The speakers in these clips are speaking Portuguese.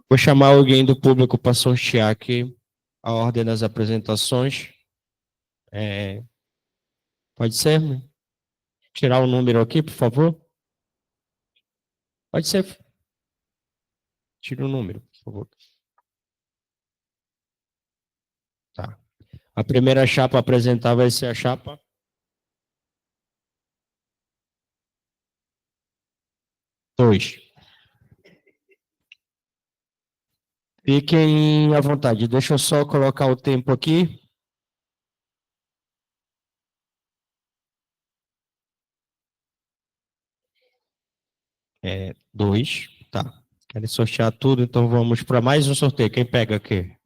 Vou chamar alguém do público para sortear aqui a ordem das apresentações. Pode ser? Tirar o número aqui, por favor? Pode ser. Tira o número, por favor. Tá. A primeira chapa a apresentar vai ser a chapa 2. Fiquem à vontade. Deixa eu só colocar o tempo aqui. Dois. Tá. Querem sortear tudo, então vamos para mais um sorteio. Quem pega aqui?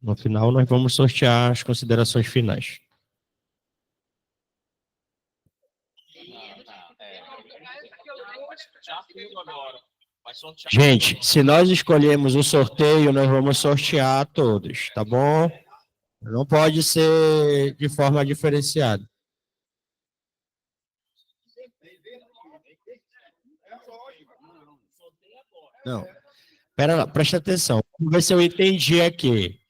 No final, nós vamos sortear as considerações finais. Gente, se nós escolhermos o sorteio, nós vamos sortear todos, tá bom? Não pode ser de forma diferenciada. Não. Pera lá, presta atenção. Vamos ver se eu entendi aqui.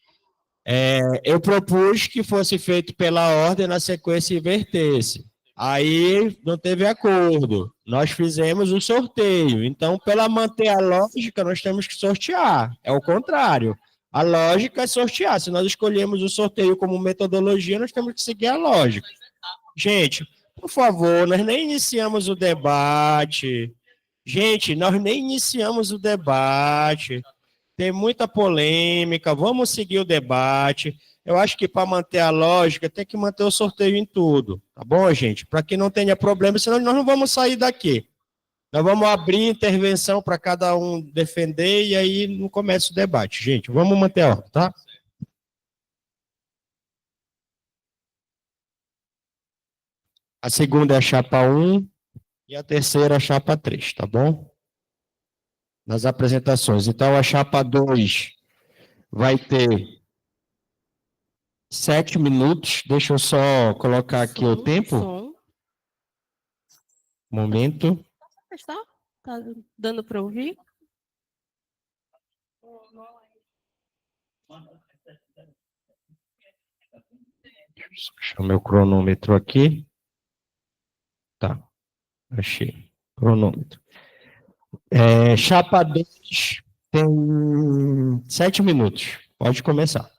Eu propus que fosse feito pela ordem na sequência e invertesse. Aí não teve acordo. Nós fizemos o sorteio. Então, para manter a lógica, nós temos que sortear. É o contrário. A lógica é sortear. Se nós escolhemos o sorteio como metodologia, nós temos que seguir a lógica. Gente, por favor, nós nem iniciamos o debate. Gente, nós nem iniciamos o debate. Tem muita polêmica. Vamos seguir o debate. Eu acho que para manter a lógica, tem que manter o sorteio em tudo. Tá bom, gente? Para que não tenha problema, senão nós não vamos sair daqui. Nós vamos abrir intervenção para cada um defender e aí não começa o debate. Gente, vamos manter a ordem, tá? A segunda é a chapa 1 e a terceira é a chapa 3, tá bom? Nas apresentações. Então, a chapa 2 vai ter 7 minutos. Deixa eu só colocar aqui o tempo. Momento. Está dando para ouvir? Deixa o meu cronômetro aqui. Tá. Achei. Cronômetro. Chapa 2 tem 7 minutos. Pode começar.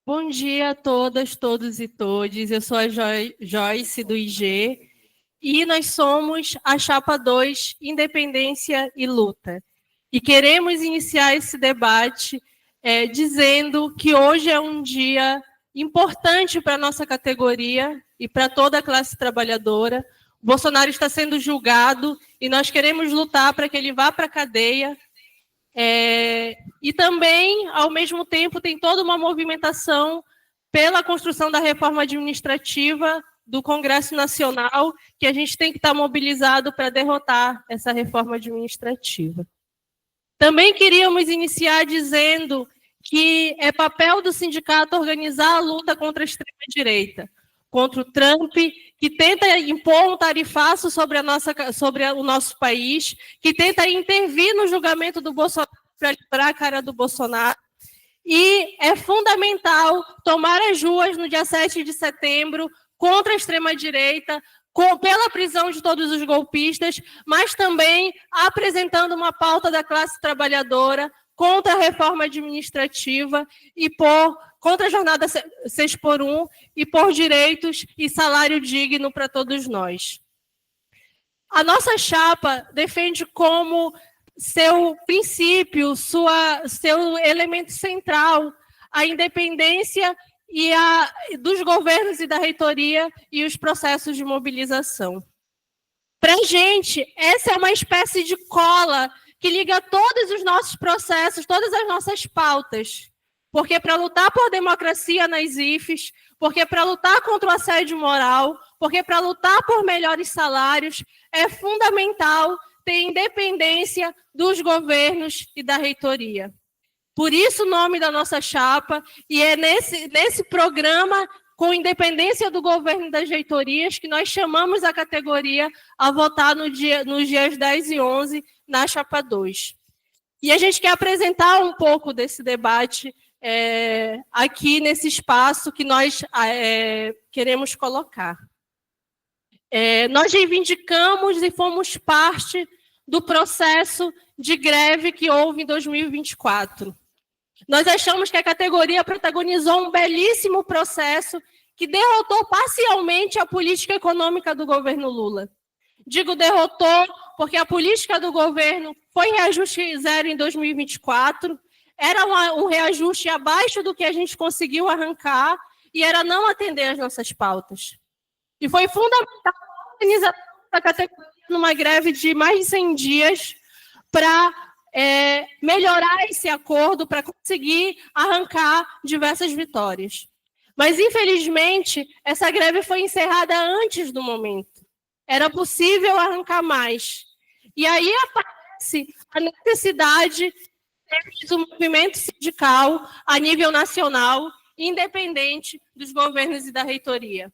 Bom dia a todas, todos e todes. Eu sou a Joyce do IG e nós somos a chapa 2, Independência e Luta. E queremos iniciar esse debate dizendo que hoje é um dia importante para a nossa categoria e para toda a classe trabalhadora. O Bolsonaro está sendo julgado e nós queremos lutar para que ele vá para a cadeia. E também, ao mesmo tempo, tem toda uma movimentação pela construção da reforma administrativa do Congresso Nacional, que a gente tem que estar mobilizado para derrotar essa reforma administrativa. Também queríamos iniciar dizendo que é papel do sindicato organizar a luta contra a extrema-direita, contra o Trump, que tenta impor um tarifaço sobre o nosso país, que tenta intervir no julgamento do Bolsonaro para livrar a cara do Bolsonaro. E é fundamental tomar as ruas no dia 7 de setembro contra a extrema-direita, pela prisão de todos os golpistas, mas também apresentando uma pauta da classe trabalhadora contra a reforma administrativa e contra a jornada 6x1 e por direitos e salário digno para todos nós. A nossa chapa defende como seu princípio, seu elemento central, a independência dos governos e da reitoria e os processos de mobilização. Para a gente, essa é uma espécie de cola que liga todos os nossos processos, todas as nossas pautas. Porque para lutar por democracia nas IFES, porque para lutar contra o assédio moral, porque para lutar por melhores salários, é fundamental ter independência dos governos e da reitoria. Por isso o nome da nossa chapa, e é nesse programa com independência do governo e das reitorias, que nós chamamos a categoria a votar nos dias 10 e 11 na chapa 2. E a gente quer apresentar um pouco desse debate aqui nesse espaço que nós queremos colocar. Nós reivindicamos e fomos parte do processo de greve que houve em 2024. Nós achamos que a categoria protagonizou um belíssimo processo que derrotou parcialmente a política econômica do governo Lula. Digo derrotou porque a política do governo foi reajuste zero em 2024, era um reajuste abaixo do que a gente conseguiu arrancar e era não atender às nossas pautas. E foi fundamental a organização da categoria numa greve de mais de 100 dias para melhorar esse acordo, para conseguir arrancar diversas vitórias. Mas, infelizmente, essa greve foi encerrada antes do momento. Era possível arrancar mais. E aí aparece a necessidade do movimento sindical a nível nacional, independente dos governos e da reitoria.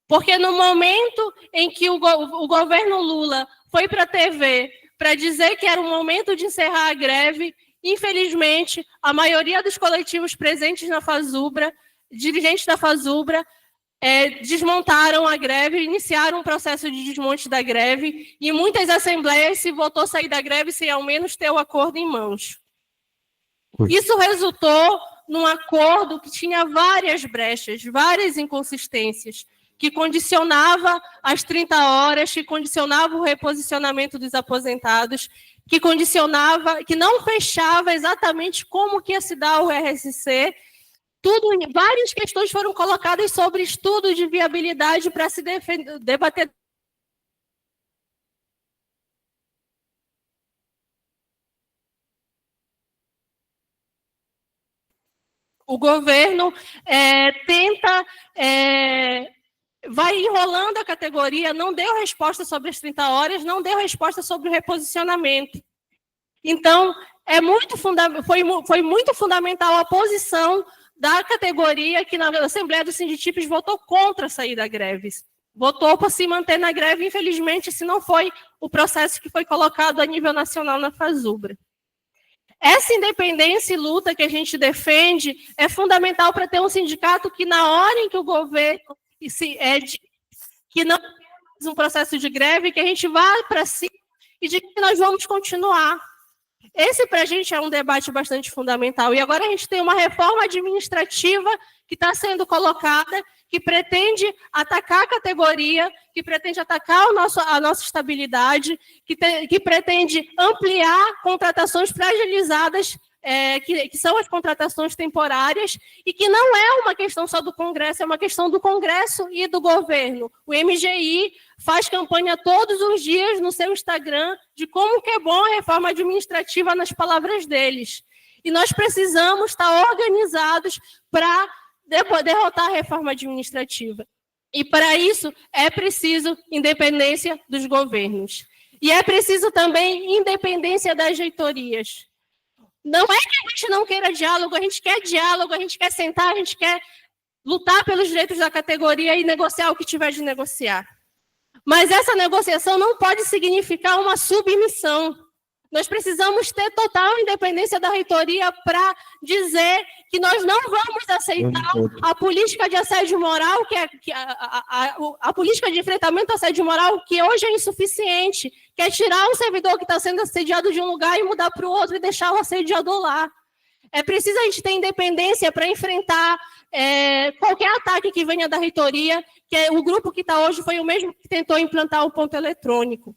Porque no momento em que o governo Lula foi para a TV para dizer que era o momento de encerrar a greve, infelizmente, a maioria dos coletivos presentes na Fazubra, dirigentes da Fazubra, desmontaram a greve, iniciaram um processo de desmonte da greve, e em muitas assembleias se votou sair da greve sem ao menos ter o acordo em mãos. Isso resultou num acordo que tinha várias brechas, várias inconsistências, que condicionava as 30 horas, que condicionava o reposicionamento dos aposentados, que condicionava, que não fechava exatamente como que ia se dar o RSC. Várias questões foram colocadas sobre estudo de viabilidade para se debater. O governo tenta... vai enrolando a categoria, não deu resposta sobre as 30 horas, não deu resposta sobre o reposicionamento. Então, foi muito fundamental a posição da categoria que na Assembleia dos Sinditipes votou contra a saída da greve. Votou para se manter na greve, infelizmente, se não foi o processo que foi colocado a nível nacional na Fazubra. Essa independência e luta que a gente defende é fundamental para ter um sindicato que, na hora em que o governo que não temos um processo de greve, que a gente vá para cima e de que nós vamos continuar. Esse, para a gente, é um debate bastante fundamental. E agora a gente tem uma reforma administrativa que está sendo colocada, que pretende atacar a categoria, que pretende atacar a nossa estabilidade, que pretende ampliar contratações fragilizadas, que são as contratações temporárias, e que não é uma questão só do Congresso, é uma questão do Congresso e do governo. O MGI faz campanha todos os dias no seu Instagram de como que é bom a reforma administrativa nas palavras deles. E nós precisamos estar organizados para derrotar a reforma administrativa. E, para isso, é preciso independência dos governos. E é preciso também independência das reitorias. Não é que a gente não queira diálogo, a gente quer diálogo, a gente quer sentar, a gente quer lutar pelos direitos da categoria e negociar o que tiver de negociar. Mas essa negociação não pode significar uma submissão. Nós precisamos ter total independência da reitoria para dizer que nós não vamos aceitar a política de assédio moral, a política de enfrentamento ao assédio moral, que hoje é insuficiente, que é tirar um servidor que está sendo assediado de um lugar e mudar para o outro e deixar o assediador lá. É preciso a gente ter independência para enfrentar qualquer ataque que venha da reitoria, que o grupo que está hoje foi o mesmo que tentou implantar o ponto eletrônico.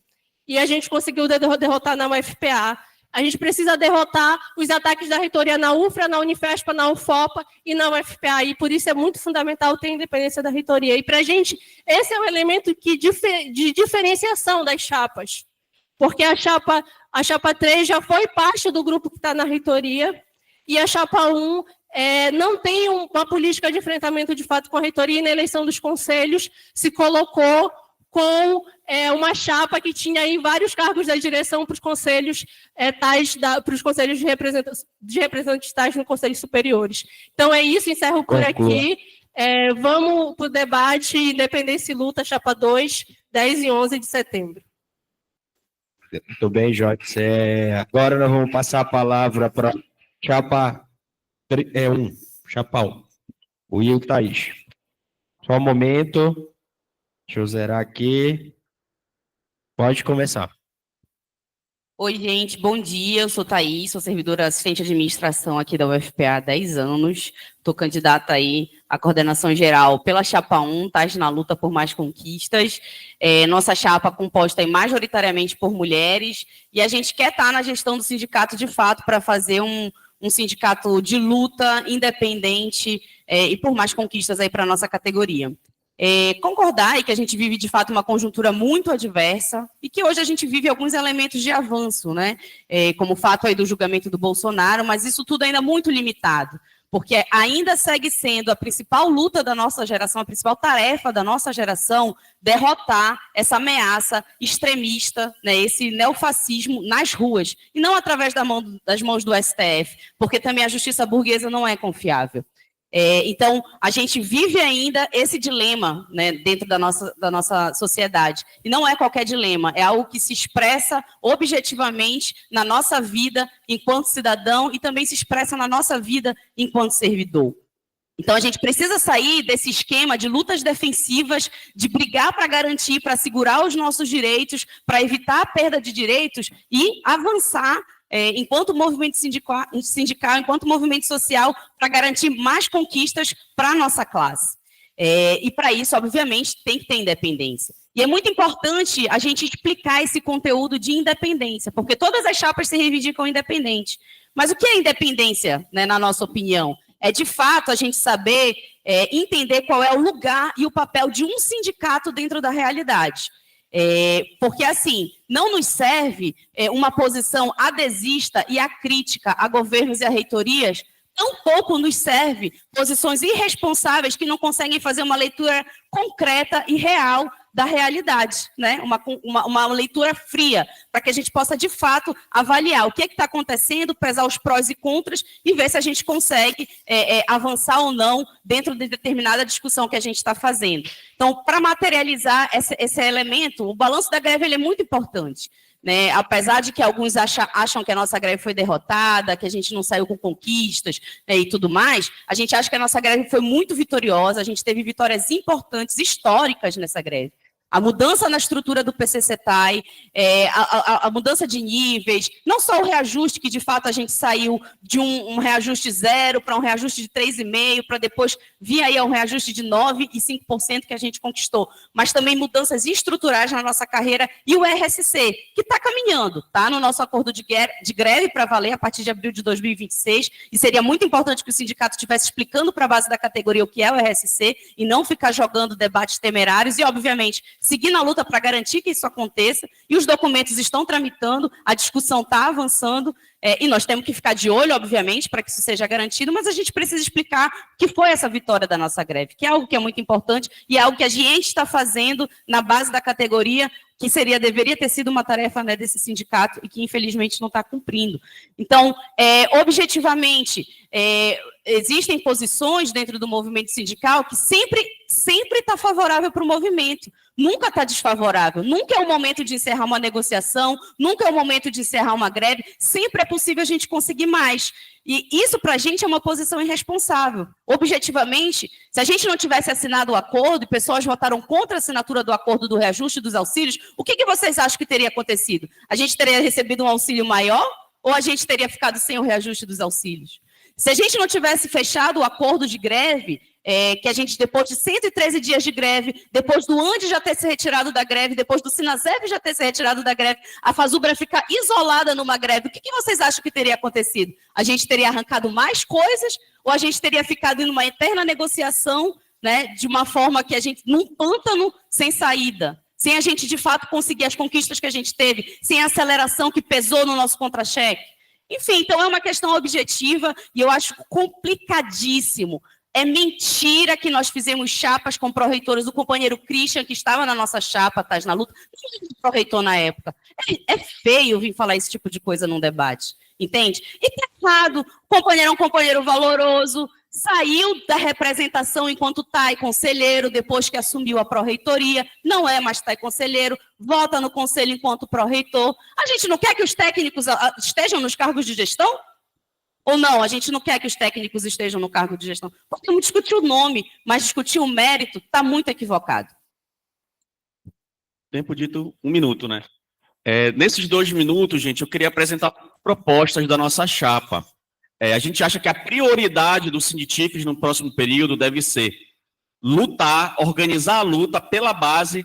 E a gente conseguiu derrotar na UFPA. A gente precisa derrotar os ataques da reitoria na UFRA, na Unifespa, na UFOPA e na UFPA. E por isso é muito fundamental ter a independência da reitoria. E para a gente, esse é o elemento de diferenciação das chapas. Porque a chapa 3 já foi parte do grupo que está na reitoria, e a chapa 1 não tem uma política de enfrentamento de fato com a reitoria, e na eleição dos conselhos se colocou com uma chapa que tinha aí vários cargos da direção para os conselhos para os conselhos de representantes tais nos conselhos superiores. Então é isso, encerro por aqui. Vamos para o debate Independência e Luta, Chapa 2, 10 e 11 de setembro. Muito bem, Joyce. Agora nós vamos passar a palavra para Chapa 1, Chapa 1, o Will Thaís. Só um momento, deixa eu zerar aqui. Pode começar. Oi, gente, bom dia. Eu sou Thaís, sou servidora assistente de administração aqui da UFPA há 10 anos. Estou candidata aí à coordenação geral pela Chapa 1, Tás na Luta por Mais Conquistas. Nossa chapa composta majoritariamente por mulheres, e a gente quer estar na gestão do sindicato de fato para fazer um sindicato de luta independente e por mais conquistas aí para a nossa categoria. Concordar e que a gente vive, de fato, uma conjuntura muito adversa e que hoje a gente vive alguns elementos de avanço, né? Como o fato aí do julgamento do Bolsonaro, mas isso tudo ainda muito limitado, porque ainda segue sendo a principal luta da nossa geração, a principal tarefa da nossa geração, derrotar essa ameaça extremista, né, esse neofascismo nas ruas, e não através das mãos do STF, porque também a justiça burguesa não é confiável. Então, a gente vive ainda esse dilema, né, dentro da nossa sociedade. E não é qualquer dilema, é algo que se expressa objetivamente na nossa vida enquanto cidadão e também se expressa na nossa vida enquanto servidor. Então, a gente precisa sair desse esquema de lutas defensivas, de brigar para garantir, para segurar os nossos direitos, para evitar a perda de direitos e avançar enquanto movimento sindical, enquanto movimento social, para garantir mais conquistas para a nossa classe. E para isso, obviamente, tem que ter independência. E é muito importante a gente explicar esse conteúdo de independência, porque todas as chapas se reivindicam independentes. Mas o que é independência, né, na nossa opinião? É, de fato, a gente saber entender qual é o lugar e o papel de um sindicato dentro da realidade. Porque, assim, não nos serve uma posição adesista e acrítica a governos e a reitorias, tampouco nos serve posições irresponsáveis que não conseguem fazer uma leitura concreta e real da realidade, né? Uma leitura fria, para que a gente possa, de fato, avaliar o que está acontecendo, pesar os prós e contras e ver se a gente consegue avançar ou não dentro de determinada discussão que a gente está fazendo. Então, para materializar esse elemento, o balanço da greve ele é muito importante. Né, apesar de que alguns acham que a nossa greve foi derrotada, que a gente não saiu com conquistas, né, e tudo mais, a gente acha que a nossa greve foi muito vitoriosa, a gente teve vitórias importantes, históricas nessa greve. A mudança na estrutura do PCCETAI, a mudança de níveis, não só o reajuste, que de fato a gente saiu de um reajuste 0 para um reajuste de 3,5%, para depois vir aí a um reajuste de 9% e 5% que a gente conquistou, mas também mudanças estruturais na nossa carreira e o RSC, que está caminhando, está no nosso acordo de greve para valer a partir de abril de 2026, e seria muito importante que o sindicato estivesse explicando para a base da categoria o que é o RSC e não ficar jogando debates temerários e, obviamente, seguir na luta para garantir que isso aconteça, e os documentos estão tramitando, a discussão está avançando, e nós temos que ficar de olho, obviamente, para que isso seja garantido, mas a gente precisa explicar o que foi essa vitória da nossa greve, que é algo que é muito importante e é algo que a gente está fazendo na base da categoria, que deveria ter sido uma tarefa, né, desse sindicato e que, infelizmente, não está cumprindo. Então, objetivamente, existem posições dentro do movimento sindical que sempre está favorável para o movimento, nunca está desfavorável, nunca é o momento de encerrar uma negociação, nunca é o momento de encerrar uma greve, sempre é possível a gente conseguir mais. E isso, para a gente, é uma posição irresponsável. Objetivamente, se a gente não tivesse assinado o acordo e pessoas votaram contra a assinatura do acordo do reajuste dos auxílios, o que vocês acham que teria acontecido? A gente teria recebido um auxílio maior ou a gente teria ficado sem o reajuste dos auxílios? Se a gente não tivesse fechado o acordo de greve, que a gente, depois de 113 dias de greve, depois do ANDE já ter se retirado da greve, depois do Sinaseb já ter se retirado da greve, a Fazubra ficar isolada numa greve, o que vocês acham que teria acontecido? A gente teria arrancado mais coisas ou a gente teria ficado em uma eterna negociação, né, de uma forma que a gente, num pântano sem saída, sem a gente, de fato, conseguir as conquistas que a gente teve, sem a aceleração que pesou no nosso contra-cheque? Enfim, então é uma questão objetiva e eu acho complicadíssimo. É mentira que nós fizemos chapas com pró-reitores. O companheiro Christian, que estava na nossa chapa, Tás na Luta, não era pró-reitor na época. É feio vir falar esse tipo de coisa num debate, entende? E tá errado. O companheiro é um companheiro valoroso, saiu da representação enquanto TAI conselheiro, depois que assumiu a pró-reitoria, não é mais TAI conselheiro, volta no conselho enquanto pró-reitor. A gente não quer que os técnicos estejam nos cargos de gestão? Ou não, a gente não quer que os técnicos estejam no cargo de gestão? Podemos discutir o nome, mas discutir o mérito está muito equivocado. Tempo dito 1 minuto, né? Nesses 2 minutos, gente, eu queria apresentar propostas da nossa chapa. A gente acha que a prioridade do Sinditifes no próximo período deve ser lutar, organizar a luta pela base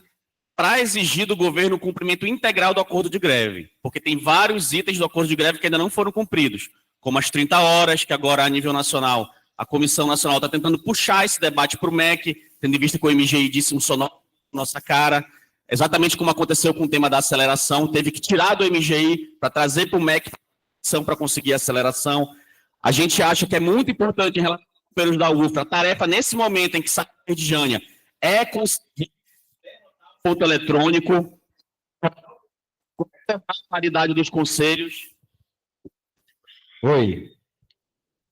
para exigir do governo o cumprimento integral do acordo de greve, porque tem vários itens do acordo de greve que ainda não foram cumpridos, como as 30 horas, que agora a nível nacional, a Comissão Nacional está tentando puxar esse debate para o MEC, tendo em vista que o MGI disse um sonoro na nossa cara, exatamente como aconteceu com o tema da aceleração, teve que tirar do MGI para trazer para o MEC para conseguir a aceleração. A gente acha que é muito importante em relação aos governos da UFRA, a tarefa nesse momento em que sai a Jânia é conseguir ponto eletrônico, a paridade dos conselhos. Oi.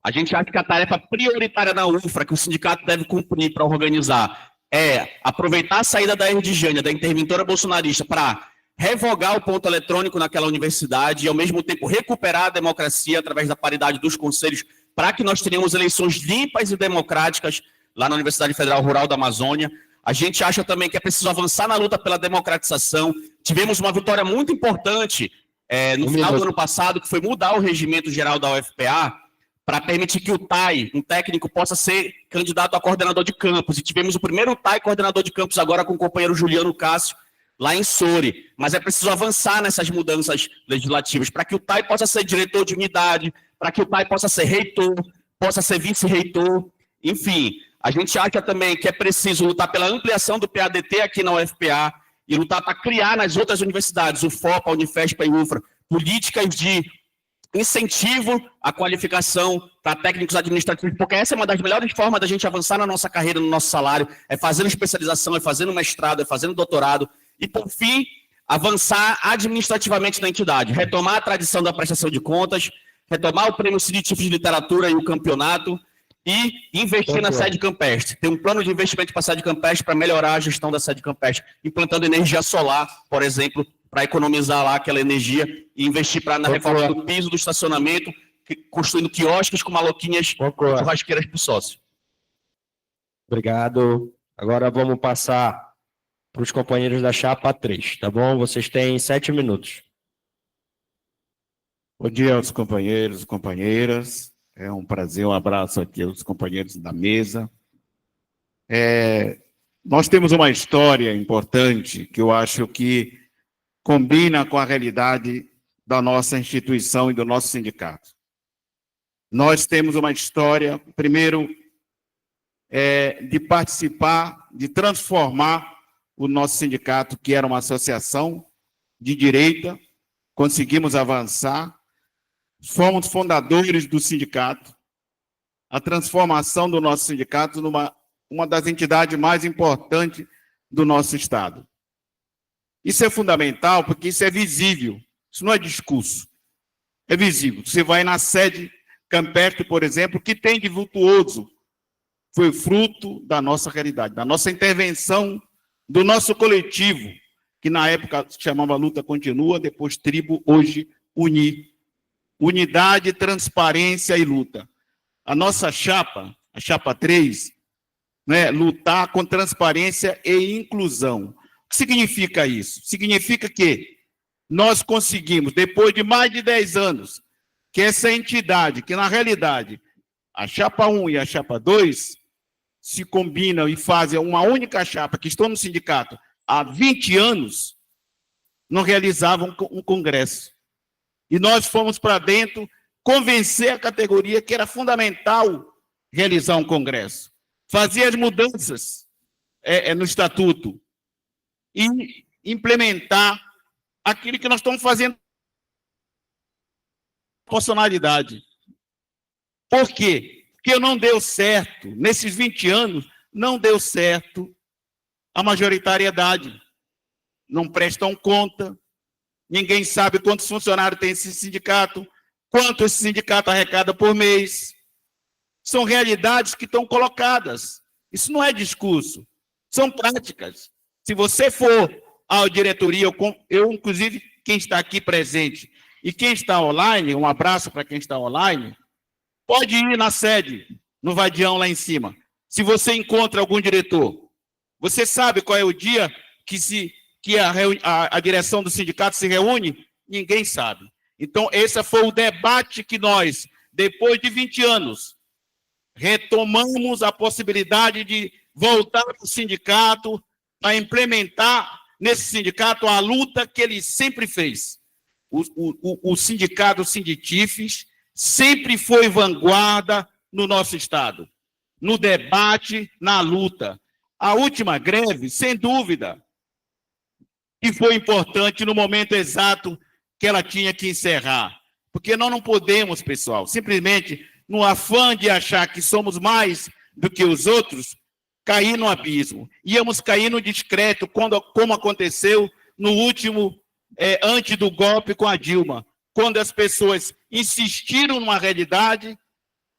A gente acha que a tarefa prioritária da UFRA, que o sindicato deve cumprir para organizar, é aproveitar a saída da Jânia, da interventora bolsonarista, para revogar o ponto eletrônico naquela universidade e, ao mesmo tempo, recuperar a democracia através da paridade dos conselhos, para que nós tenhamos eleições limpas e democráticas lá na Universidade Federal Rural da Amazônia. A gente acha também que é preciso avançar na luta pela democratização. Tivemos uma vitória muito importante no final do ano passado, que foi mudar o regimento geral da UFPA para permitir que o TAI, um técnico, possa ser candidato a coordenador de campus. E tivemos o primeiro TAI coordenador de campus agora com o companheiro Juliano Cássio, lá em Soure, mas é preciso avançar nessas mudanças legislativas para que o TAI possa ser diretor de unidade, para que o TAI possa ser reitor, possa ser vice-reitor, enfim. A gente acha também que é preciso lutar pela ampliação do PADT aqui na UFPA e lutar para criar nas outras universidades, o FOPA, a Unifesp e a UFRA, políticas de incentivo à qualificação para técnicos administrativos, porque essa é uma das melhores formas da gente avançar na nossa carreira, no nosso salário, é fazendo especialização, é fazendo mestrado, é fazendo doutorado, e, por fim, avançar administrativamente na entidade, retomar a tradição da prestação de contas, retomar o prêmio Sinditifes de Literatura e o campeonato, e investir na sede campestre. Tem um plano de investimento para a sede campestre para melhorar a gestão da sede campestre, implantando energia solar, por exemplo, para economizar lá aquela energia e investir na reforma do piso, do estacionamento, construindo quiosques com maloquinhas churrasqueiras para o sócio. Obrigado. Agora vamos passar para os companheiros da chapa 3, tá bom? Vocês têm 7 minutos. Bom dia aos companheiros e companheiras. É um prazer, um abraço aqui aos companheiros da mesa. Nós temos uma história importante que eu acho que combina com a realidade da nossa instituição e do nosso sindicato. Nós temos uma história, primeiro, de participar, de transformar o nosso sindicato, que era uma associação de direita, conseguimos avançar, fomos fundadores do sindicato, a transformação do nosso sindicato numa uma das entidades mais importantes do nosso Estado. Isso é fundamental porque isso é visível, isso não é discurso, é visível. Você vai na sede campestre, por exemplo, que tem de vultuoso, foi fruto da nossa realidade, da nossa intervenção, do nosso coletivo, que na época se chamava Luta Continua, depois Tribo, hoje Unir. Unidade, transparência e luta. A nossa chapa, a chapa 3, né, lutar com transparência e inclusão. O que significa isso? Significa que nós conseguimos, depois de mais de 10 anos, que essa entidade, que na realidade a chapa 1 e a chapa 2 se combinam e fazem uma única chapa, que estão no sindicato há 20 anos, não realizavam um congresso. E nós fomos para dentro convencer a categoria que era fundamental realizar um congresso, fazer as mudanças no estatuto e implementar aquilo que nós estamos fazendo proporcionalidade. Por quê? Porque não deu certo, nesses 20 anos, não deu certo a majoritariedade. Não prestam conta, ninguém sabe quantos funcionários tem esse sindicato, quanto esse sindicato arrecada por mês. São realidades que estão colocadas. Isso não é discurso, são práticas. Se você for à diretoria, eu inclusive, quem está aqui presente e quem está online, um abraço para quem está online, pode ir na sede, no vadião lá em cima. Se você encontra algum diretor, você sabe qual é o dia que a direção do sindicato se reúne? Ninguém sabe. Então, esse foi o debate que nós, depois de 20 anos, retomamos a possibilidade de voltar para o sindicato, para implementar nesse sindicato a luta que ele sempre fez. O sindicato, o Sinditifes, sempre foi vanguarda no nosso Estado, no debate, na luta. A última greve, sem dúvida, que foi importante no momento exato que ela tinha que encerrar. Porque nós não podemos, pessoal, simplesmente, no afã de achar que somos mais do que os outros, cair no abismo. Íamos cair no discreto, como aconteceu no último, antes do golpe com a Dilma, quando as pessoas insistiram numa realidade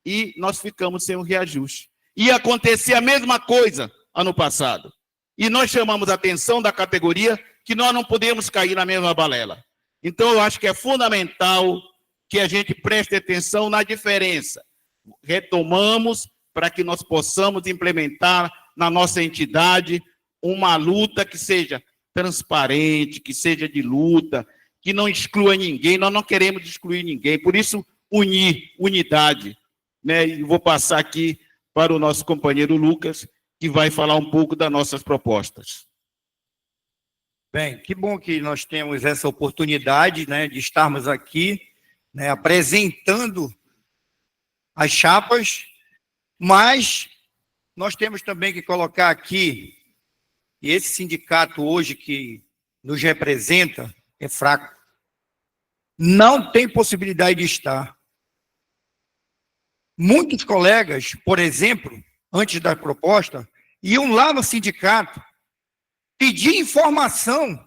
e nós ficamos sem um reajuste. Ia acontecer a mesma coisa ano passado. E nós chamamos a atenção da categoria que nós não podemos cair na mesma balela. Então, eu acho que é fundamental que a gente preste atenção na diferença. Retomamos para que nós possamos implementar na nossa entidade uma luta que seja transparente, que seja de luta, que não exclua ninguém. Nós não queremos excluir ninguém. Por isso, unidade. Né? E vou passar aqui para o nosso companheiro Lucas, que vai falar um pouco das nossas propostas. Bem, que bom que nós temos essa oportunidade, né, de estarmos aqui, né, apresentando as chapas, mas nós temos também que colocar aqui que esse sindicato hoje que nos representa é fraco. Não tem possibilidade de estar. Muitos colegas, por exemplo, antes da proposta, iam lá no sindicato pedir informação.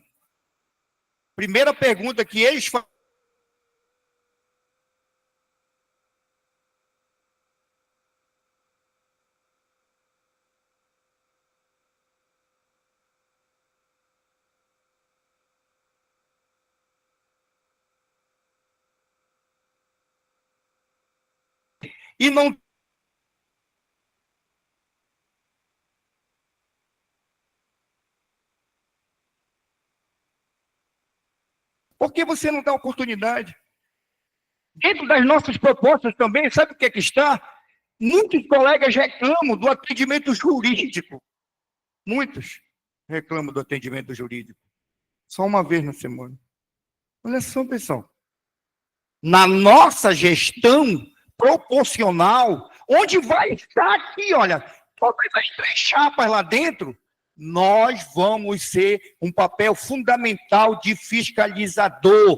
Primeira pergunta que eles fazem. E não Por que você não dá oportunidade? Dentro das nossas propostas também, sabe o que é que está? Muitos colegas reclamam do atendimento jurídico. Muitos reclamam do atendimento jurídico. Só uma vez na semana. Olha só, pessoal. Na nossa gestão proporcional, onde vai estar aqui, olha, todas as 3 chapas lá dentro, nós vamos ser um papel fundamental de fiscalizador,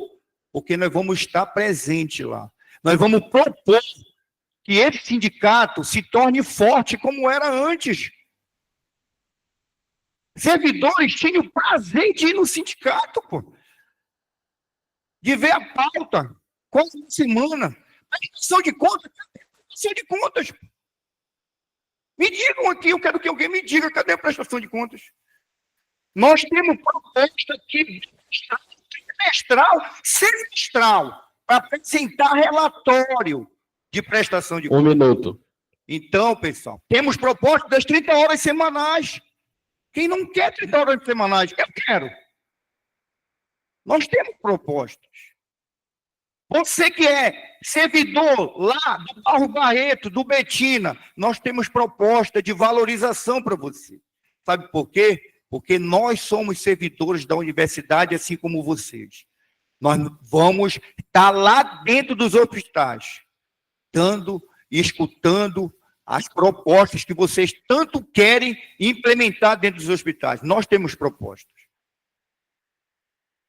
porque nós vamos estar presente lá. Nós vamos propor que esse sindicato se torne forte como era antes. Servidores tinham o prazer de ir no sindicato, pô. De ver a pauta, quase uma semana. Prestação de contas, prestação de contas. Me digam aqui, eu quero que alguém me diga, cadê a prestação de contas? Nós temos proposta aqui, trimestral, semestral, para apresentar relatório de prestação de contas. 1 minuto. Então, pessoal, temos proposta das 30 horas semanais. Quem não quer 30 horas semanais? Eu quero. Nós temos propostas. Você que é servidor lá do Barro Barreto, do Betina, nós temos proposta de valorização para você. Sabe por quê? Porque nós somos servidores da universidade, assim como vocês. Nós vamos estar lá dentro dos hospitais, dando e escutando as propostas que vocês tanto querem implementar dentro dos hospitais. Nós temos propostas.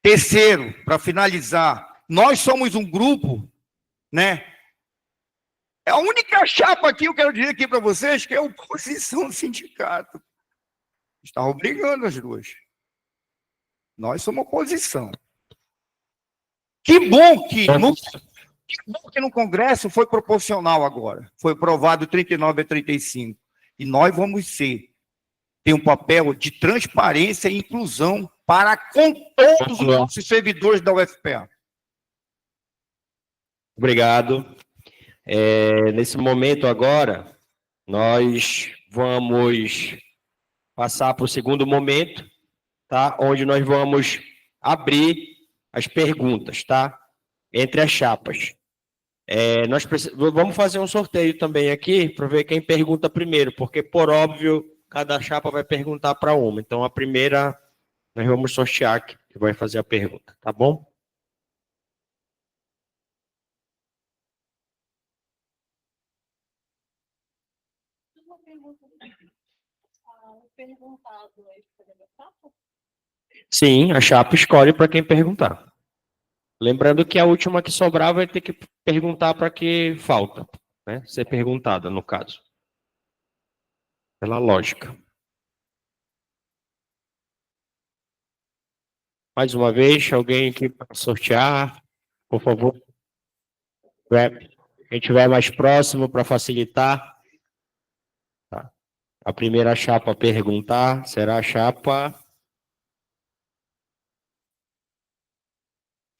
Terceiro, para finalizar, nós somos um grupo, né? É a única chapa aqui, eu quero dizer aqui para vocês, que é a oposição do sindicato. Está obrigando as duas. Nós somos oposição. Que bom Porque no Congresso foi proporcional agora. Foi aprovado 39 a 35. E nós vamos ter um papel de transparência e inclusão para com todos os nossos servidores da UFPA. Obrigado. Nesse momento agora, nós vamos passar para o segundo momento, tá? Onde nós vamos abrir as perguntas, tá? Entre as chapas. Vamos fazer um sorteio também aqui, para ver quem pergunta primeiro, porque, por óbvio, cada chapa vai perguntar para uma. Então, a primeira, nós vamos sortear que vai fazer a pergunta, tá bom? Sim, a chapa escolhe para quem perguntar. Lembrando que a última que sobrar vai ter que perguntar para que falta, né? Ser perguntada, no caso. Pela lógica. Mais uma vez, alguém aqui para sortear, por favor. Quem estiver mais próximo para facilitar. Tá. A primeira chapa a perguntar será a chapa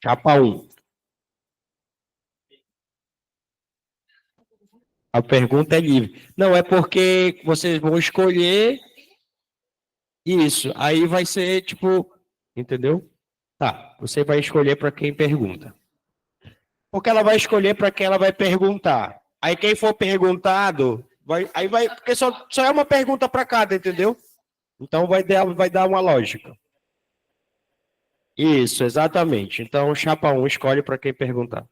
1. A pergunta é livre. Não, é porque vocês vão escolher isso. Aí vai ser tipo, entendeu? Tá, você vai escolher para quem pergunta. Porque ela vai escolher para quem ela vai perguntar. Aí quem for perguntado, porque só é uma pergunta para cada, entendeu? Então vai dar uma lógica. Isso, exatamente. Então, chapa 1 escolhe para quem perguntar.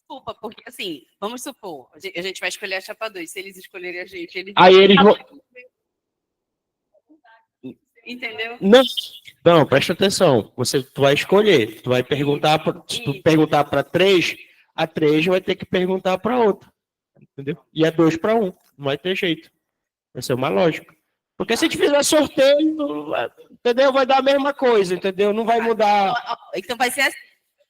Desculpa, porque assim, vamos supor, a gente vai escolher a chapa 2. Se eles escolherem a gente, eles Aí eles vão... Entendeu? Não, presta atenção. Tu vai escolher. Tu vai perguntar, se tu perguntar para 3, a 3 vai ter que perguntar para outra. Entendeu? E é 2 para 1. Não vai ter jeito. Vai ser uma lógica. Porque se a gente fizer sorteio, entendeu? Vai dar a mesma coisa, entendeu? Não vai mudar. Então vai ser assim.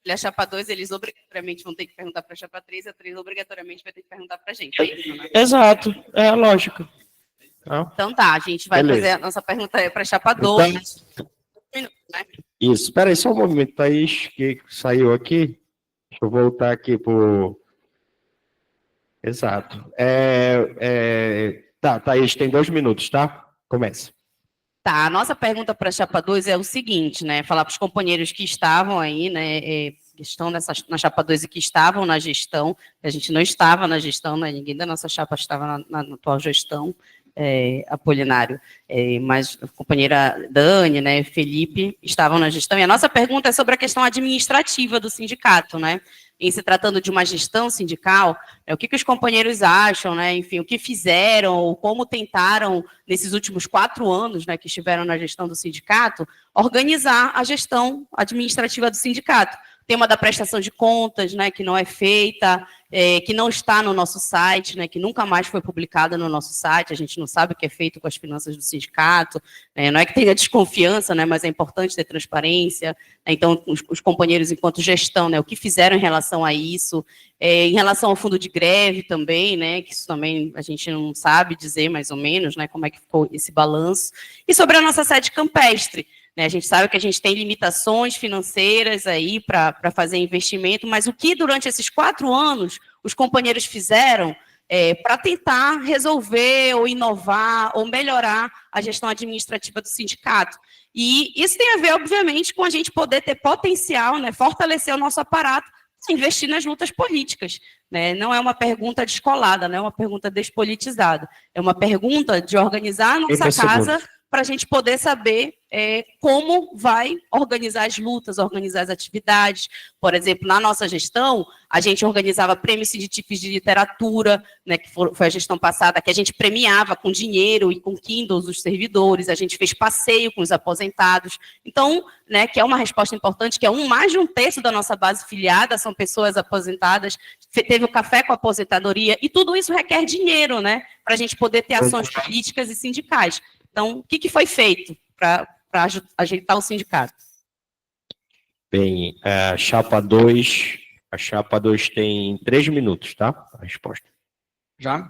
A chapa 2, eles obrigatoriamente vão ter que perguntar para a chapa 3, a 3 obrigatoriamente vai ter que perguntar para a gente. É isso, né? Exato, é a lógica. Então tá, a gente vai fazer a nossa pergunta para a chapa 2. Então, isso, espera aí só um momento, Thaís, que saiu aqui. Deixa eu voltar aqui pro... Exato. Tá, Thaís, tem 2 minutos, tá? Comece. Tá, a nossa pergunta para a chapa 2 é o seguinte, né? Falar para os companheiros que estavam aí, né? Que estão na chapa 2 e que estavam na gestão, a gente não estava na gestão, né? Ninguém da nossa chapa estava na atual gestão, Apolinário, mas a companheira Dani, né, Felipe, estavam na gestão. E a nossa pergunta é sobre a questão administrativa do sindicato, né? Em se tratando de uma gestão sindical, o que os companheiros acham, né? Enfim, o que fizeram, ou como tentaram, nesses últimos 4 anos, né, que estiveram na gestão do sindicato, organizar a gestão administrativa do sindicato. Tema da prestação de contas, né, que não é feita, que não está no nosso site, né, que nunca mais foi publicada no nosso site, a gente não sabe o que é feito com as finanças do sindicato, não é que tenha desconfiança, né, mas é importante ter transparência. Então, os companheiros, enquanto gestão, né, o que fizeram em relação a isso, em relação ao fundo de greve também, né, que isso também a gente não sabe dizer mais ou menos, né, como é que ficou esse balanço, e sobre a nossa sede campestre. A gente sabe que a gente tem limitações financeiras aí para fazer investimento, mas o que durante esses 4 anos os companheiros fizeram para tentar resolver ou inovar ou melhorar a gestão administrativa do sindicato. E isso tem a ver, obviamente, com a gente poder ter potencial, né, fortalecer o nosso aparato, investir nas lutas políticas. Né? Não é uma pergunta descolada, não é uma pergunta despolitizada, é uma pergunta de organizar a nossa casa para a gente poder saber como vai organizar as lutas, organizar as atividades. Por exemplo, na nossa gestão, a gente organizava prêmios científicos de literatura, né, que foi a gestão passada, que a gente premiava com dinheiro e com Kindles os servidores, a gente fez passeio com os aposentados. Então, né, que é uma resposta importante, que é mais de 1/3 da nossa base filiada são pessoas aposentadas, teve o café com a aposentadoria, e tudo isso requer dinheiro, né, para a gente poder ter ações políticas e sindicais. Então, o que foi feito para ajeitar o sindicato? Bem, chapa 2 A chapa 2 tem 3 minutos, tá? A resposta. Já.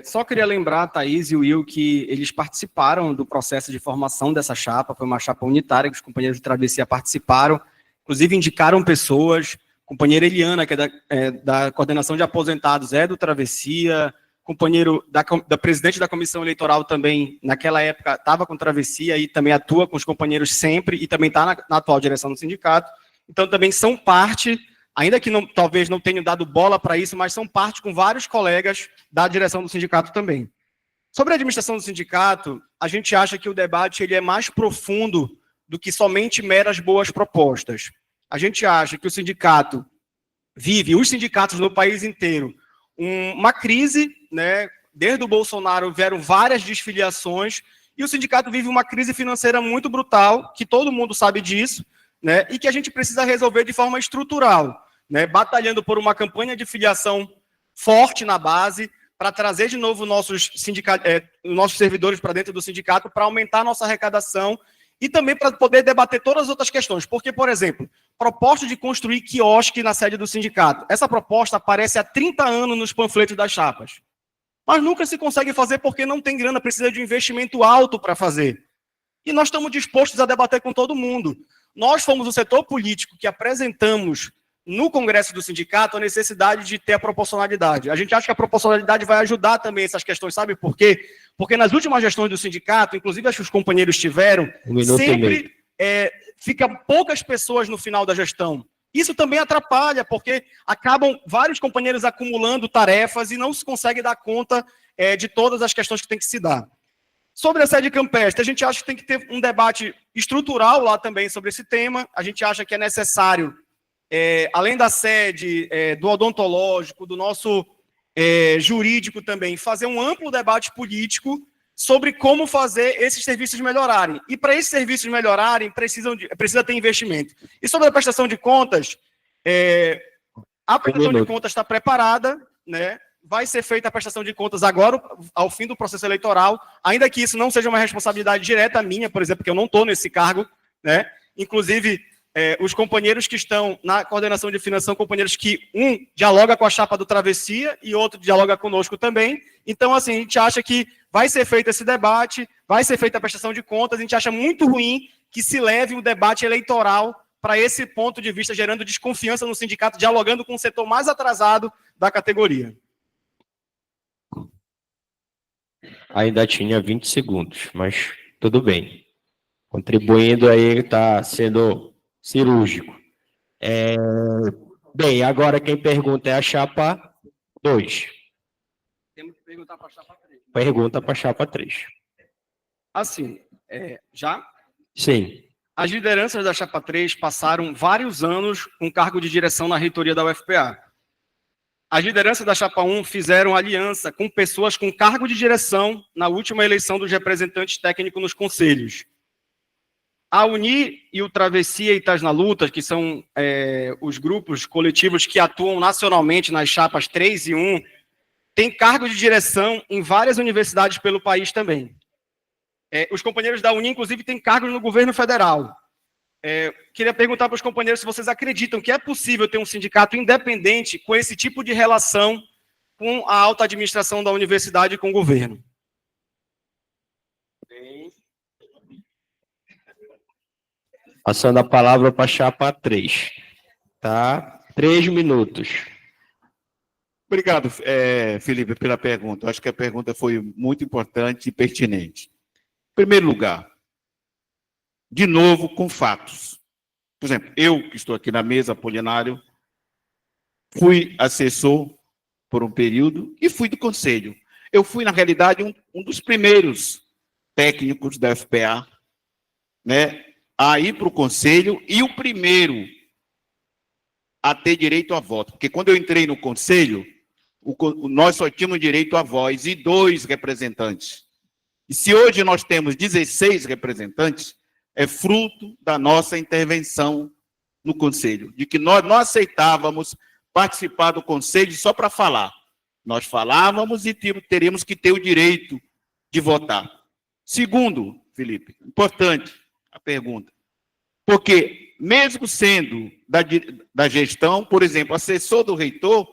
Só queria lembrar, Thaís e Will, que eles participaram do processo de formação dessa chapa, foi uma chapa unitária que os companheiros de Travessia participaram, inclusive indicaram pessoas, companheira Eliana, que é da coordenação de aposentados, é do Travessia, companheiro da presidente da comissão eleitoral também, naquela época, estava com Travessia e também atua com os companheiros sempre, e também está na atual direção do sindicato, então também são parte, ainda que talvez não tenham dado bola para isso, mas são parte com vários colegas da direção do sindicato também. Sobre a administração do sindicato, a gente acha que o debate ele é mais profundo do que somente meras boas propostas. A gente acha que o sindicato vive, os sindicatos no país inteiro, uma crise, né? Desde o Bolsonaro vieram várias desfiliações, e o sindicato vive uma crise financeira muito brutal, que todo mundo sabe disso, né? E que a gente precisa resolver de forma estrutural, né? Batalhando por uma campanha de filiação forte na base, para trazer de novo nossos servidores para dentro do sindicato, para aumentar a nossa arrecadação e também para poder debater todas as outras questões. Porque, por exemplo, proposta de construir quiosque na sede do sindicato. Essa proposta aparece há 30 anos nos panfletos das chapas. Mas nunca se consegue fazer porque não tem grana, precisa de um investimento alto para fazer. E nós estamos dispostos a debater com todo mundo. Nós fomos o setor político que apresentamos no Congresso do Sindicato a necessidade de ter a proporcionalidade. A gente acha que a proporcionalidade vai ajudar também essas questões, sabe por quê? Porque nas últimas gestões do sindicato, inclusive as que os companheiros tiveram, sempre fica poucas pessoas no final da gestão. Isso também atrapalha, porque acabam vários companheiros acumulando tarefas e não se consegue dar conta de todas as questões que tem que se dar. Sobre a sede campestre, a gente acha que tem que ter um debate estrutural lá também sobre esse tema. A gente acha que é necessário, além da sede, do odontológico, do nosso jurídico também, fazer um amplo debate político sobre como fazer esses serviços melhorarem. E para esses serviços melhorarem, precisa ter investimento. E sobre a prestação de contas, a prestação de contas está preparada, né? Vai ser feita a prestação de contas agora, ao fim do processo eleitoral, ainda que isso não seja uma responsabilidade direta minha, por exemplo, porque eu não estou nesse cargo, né? Inclusive, os companheiros que estão na coordenação de finanças são companheiros que um dialoga com a chapa do Travessia e outro dialoga conosco também. Então, assim, a gente acha que vai ser feito esse debate, vai ser feita a prestação de contas, a gente acha muito ruim que se leve um debate eleitoral para esse ponto de vista, gerando desconfiança no sindicato, dialogando com o setor mais atrasado da categoria. Ainda tinha 20 segundos, mas tudo bem. Contribuindo aí, está sendo cirúrgico. Bem, agora quem pergunta é a chapa 2. Temos que perguntar para a chapa 3. Pergunta para a chapa 3. Assim, já? Sim. As lideranças da chapa 3 passaram vários anos com cargo de direção na reitoria da UFPA. As lideranças da chapa 1 fizeram aliança com pessoas com cargo de direção na última eleição dos representantes técnicos nos conselhos. A UNI e o Travessia e Tás na Luta, que são os grupos coletivos que atuam nacionalmente nas chapas 3 e 1, têm cargo de direção em várias universidades pelo país também. Os companheiros da UNI, inclusive, têm cargos no governo federal. Queria perguntar para os companheiros se vocês acreditam que é possível ter um sindicato independente com esse tipo de relação com a alta administração da universidade e com o governo. Passando a palavra para a chapa 3. Tá? 3 minutos. Obrigado, Felipe, pela pergunta. Acho que a pergunta foi muito importante e pertinente. Em primeiro lugar, de novo, com fatos. Por exemplo, eu, que estou aqui na mesa, Apolinário, fui assessor por um período e fui do conselho. Eu fui, na realidade, um dos primeiros técnicos da FPA, né, a ir para o conselho e o primeiro a ter direito a voto. Porque quando eu entrei no conselho, nós só tínhamos direito a voz e 2 representantes. E se hoje nós temos 16 representantes, é fruto da nossa intervenção no conselho, de que nós não aceitávamos participar do conselho só para falar. Nós falávamos e teríamos que ter o direito de votar. Segundo, Felipe, importante a pergunta. Porque, mesmo sendo da gestão, por exemplo, assessor do reitor,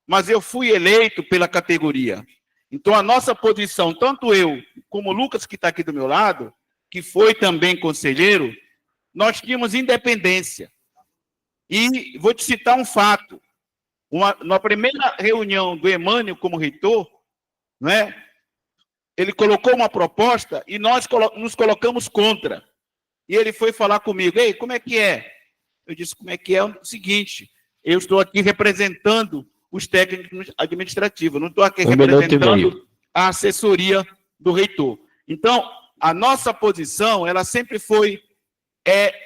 mas eu fui eleito pela categoria. Então, a nossa posição, tanto eu como o Lucas, que está aqui do meu lado, que foi também conselheiro, nós tínhamos independência. E vou te citar um fato. Na primeira reunião do Emânio como reitor, né, ele colocou uma proposta e nós nos colocamos contra. E ele foi falar comigo: ei, como é que é? Eu disse: como é que é? O seguinte, eu estou aqui representando os técnicos administrativos, não estou aqui representando a assessoria do reitor. Então, a nossa posição, ela sempre foi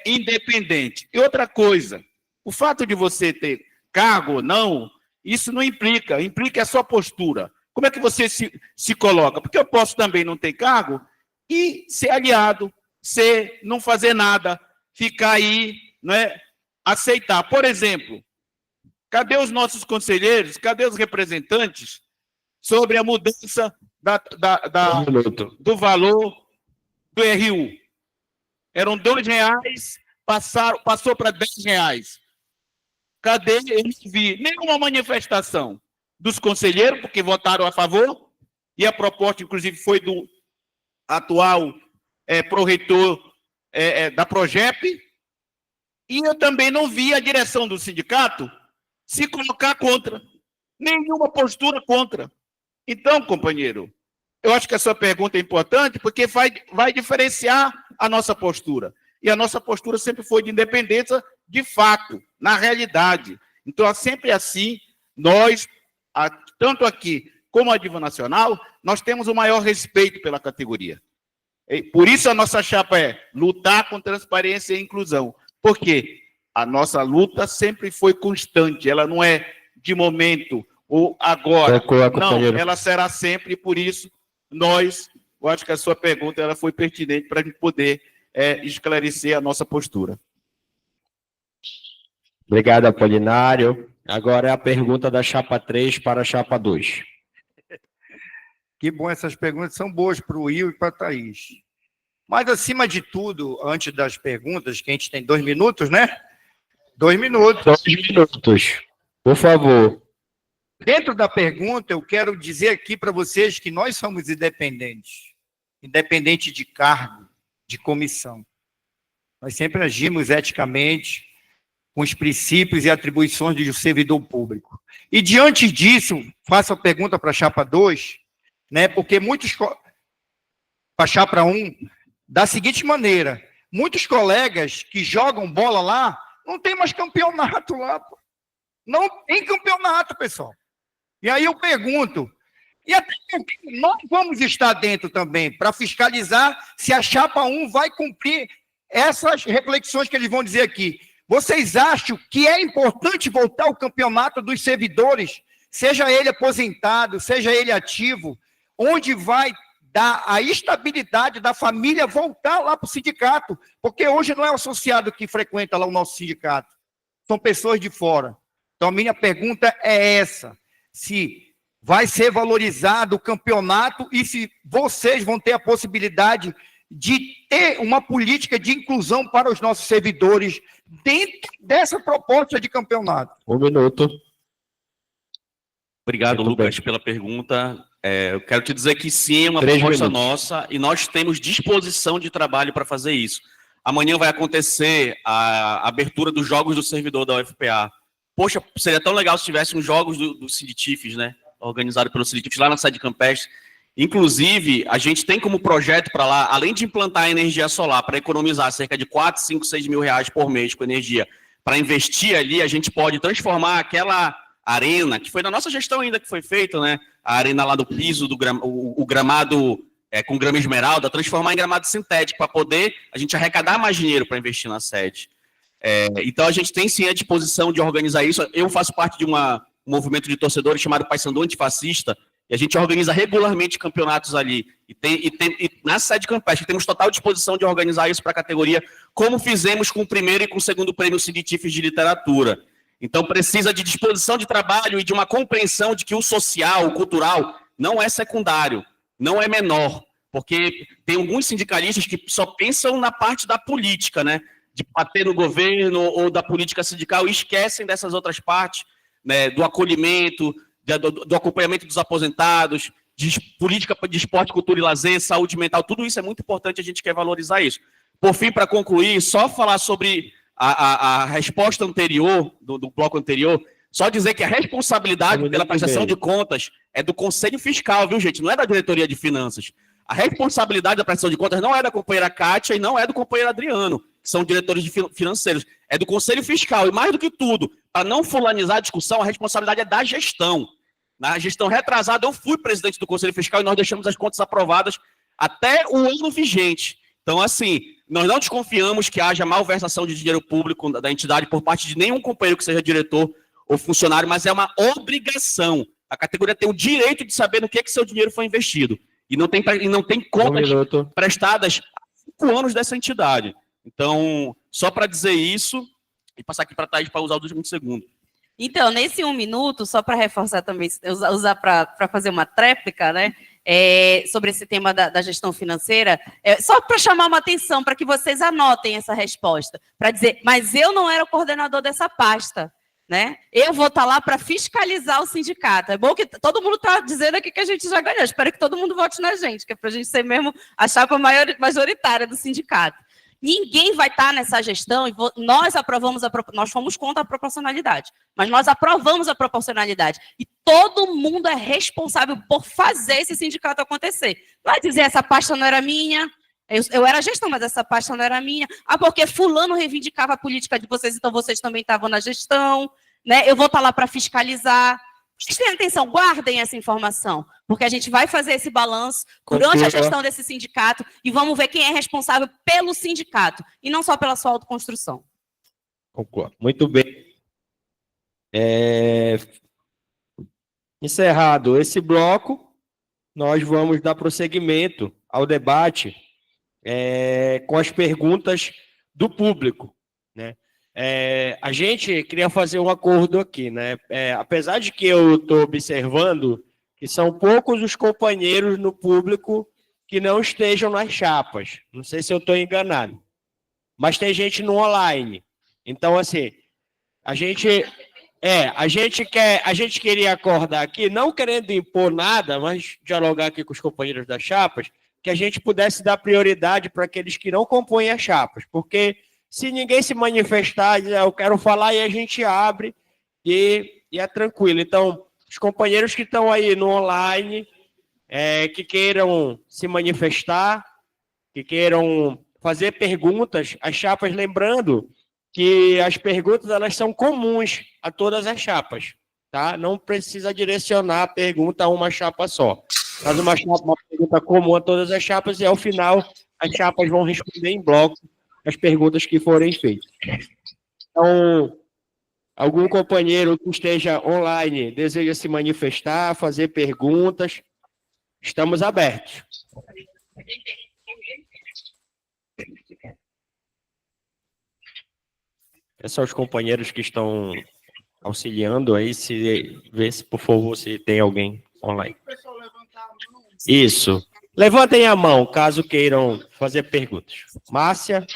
independente. E outra coisa, o fato de você ter cargo ou não, isso não implica a sua postura. Como é que você se coloca? Porque eu posso também não ter cargo e ser aliado, não fazer nada, ficar aí, né, aceitar. Por exemplo, cadê os nossos conselheiros, cadê os representantes sobre a mudança do valor do RU? Eram R$2, passou para R$10. Cadê? Eu não vi nenhuma manifestação dos conselheiros, porque votaram a favor, e a proposta, inclusive, foi do atual pró-reitor da Progep, e eu também não vi a direção do sindicato se colocar contra, nenhuma postura contra. Então, companheiro, eu acho que a sua pergunta é importante, porque vai diferenciar a nossa postura. E a nossa postura sempre foi de independência, de fato, na realidade. Então, sempre assim, nós, tanto aqui como a Diva Nacional, nós temos o maior respeito pela categoria. E por isso a nossa chapa é lutar com transparência e inclusão. Por quê? A nossa luta sempre foi constante, ela não é de momento ou agora. Não, ela será sempre, por isso, eu acho que a sua pergunta ela foi pertinente para a gente poder esclarecer a nossa postura. Obrigado, Apolinário. Agora é a pergunta da chapa 3 para a chapa 2. Que bom, essas perguntas são boas para o Will e para a Thaís. Mas, acima de tudo, antes das perguntas, que a gente tem 2 minutos, né? 2 minutos. 2 minutos, por favor. Dentro da pergunta, eu quero dizer aqui para vocês que nós somos independentes. Independente de cargo, de comissão. Nós sempre agimos eticamente, com os princípios e atribuições de um servidor público. E, diante disso, faço a pergunta para a chapa 2, né, porque muitos... Para a chapa 1, da seguinte maneira: muitos colegas que jogam bola lá, não tem mais campeonato lá. Pô. Não tem campeonato, pessoal. E aí eu pergunto, e até nós vamos estar dentro também, para fiscalizar se a chapa 1 vai cumprir essas reflexões que eles vão dizer aqui. Vocês acham que é importante voltar ao campeonato dos servidores, seja ele aposentado, seja ele ativo, onde vai dar a estabilidade da família voltar lá para o sindicato? Porque hoje não é o associado que frequenta lá o nosso sindicato, são pessoas de fora. Então, a minha pergunta é essa: se vai ser valorizado o campeonato e se vocês vão ter a possibilidade de ter uma política de inclusão para os nossos servidores dentro dessa proposta de campeonato. 1 minuto. Obrigado, Lucas, pela pergunta. Eu quero te dizer que sim, é uma proposta nossa e nós temos disposição de trabalho para fazer isso. Amanhã vai acontecer a abertura dos Jogos do Servidor da UFPA. Poxa, seria tão legal se tivéssemos jogos do Sinditifes, né? Organizado pelo Sinditifes lá na sede campestre. Inclusive, a gente tem como projeto para lá, além de implantar energia solar para economizar cerca de 4, 5, 6 mil reais por mês com energia, para investir ali, a gente pode transformar aquela arena, que foi na nossa gestão ainda que foi feita, né? A arena lá do piso, o gramado com grama esmeralda, transformar em gramado sintético, para poder a gente arrecadar mais dinheiro para investir na sede. Então, a gente tem sim a disposição de organizar isso. Eu faço parte de um movimento de torcedores chamado Paysandu Antifascista, e a gente organiza regularmente campeonatos ali. E na sede campestre, temos total disposição de organizar isso para a categoria, como fizemos com o primeiro e com o segundo prêmio Sinditifes de Literatura. Então, precisa de disposição de trabalho e de uma compreensão de que o social, o cultural, não é secundário, não é menor, porque tem alguns sindicalistas que só pensam na parte da política, né? de bater no governo ou da política sindical e esquecem dessas outras partes, né, do acolhimento, do acompanhamento dos aposentados, de política de esporte, cultura e lazer, saúde mental, tudo isso é muito importante, a gente quer valorizar isso. Por fim, para concluir, só falar sobre a resposta anterior, do bloco anterior, só dizer que a responsabilidade pela prestação de contas é do Conselho Fiscal, viu, gente? Não é da Diretoria de Finanças. A responsabilidade da prestação de contas não é da companheira Kátia e não é do companheiro Adriano, que são diretores financeiros. É do Conselho Fiscal. E mais do que tudo, para não fulanizar a discussão, a responsabilidade é da gestão. Na gestão retrasada, eu fui presidente do Conselho Fiscal e nós deixamos as contas aprovadas até o ano vigente. Então, assim, nós não desconfiamos que haja malversação de dinheiro público da entidade por parte de nenhum companheiro que seja diretor ou funcionário, mas é uma obrigação. A categoria tem o direito de saber no que seu dinheiro foi investido. E não tem contas prestadas há 5 anos dessa entidade. Então, só para dizer isso, e passar aqui para a Thaís para usar os últimos segundos. Então, nesse 1 minuto, só para reforçar também, usar para fazer uma tréplica, né, sobre esse tema da gestão financeira, só para chamar uma atenção, para que vocês anotem essa resposta, para dizer, mas eu não era o coordenador dessa pasta. Né? Eu vou estar lá para fiscalizar o sindicato. É bom que todo mundo está dizendo aqui que a gente já ganhou. Espero que todo mundo vote na gente, que é para a gente ser mesmo a chapa majoritária do sindicato. Ninguém vai estar nessa gestão, e nós aprovamos, nós fomos contra a proporcionalidade, mas nós aprovamos a proporcionalidade. E todo mundo é responsável por fazer esse sindicato acontecer. Não vai dizer, essa pasta não era minha, eu era gestão, mas essa pasta não era minha. Ah, porque fulano reivindicava a política de vocês, então vocês também estavam na gestão, né? Eu vou estar lá para fiscalizar. Prestem atenção, guardem essa informação, porque a gente vai fazer esse balanço durante a gestão desse sindicato e vamos ver quem é responsável pelo sindicato, e não só pela sua autoconstrução. Concordo. Muito bem. Encerrado esse bloco, nós vamos dar prosseguimento ao debate com as perguntas do público, né? A gente queria fazer um acordo aqui, né? Apesar de que eu estou observando que são poucos os companheiros no público que não estejam nas chapas. Não sei se eu estou enganado, mas tem gente no online. Então, assim, a gente queria acordar aqui, não querendo impor nada, mas dialogar aqui com os companheiros das chapas, que a gente pudesse dar prioridade para aqueles que não compõem as chapas, porque se ninguém se manifestar, eu quero falar, e a gente abre e é tranquilo. Então, os companheiros que estão aí no online, que queiram se manifestar, que queiram fazer perguntas, as chapas, lembrando que as perguntas elas são comuns a todas as chapas, tá? Não precisa direcionar a pergunta a uma chapa só. Faz uma pergunta comum a todas as chapas e, ao final, as chapas vão responder em bloco as perguntas que forem feitas. Então, algum companheiro que esteja online deseja se manifestar, fazer perguntas, estamos abertos. É só os companheiros que estão auxiliando aí, vê se, por favor, se tem alguém online. Isso. Levantem a mão, caso queiram fazer perguntas. Márcia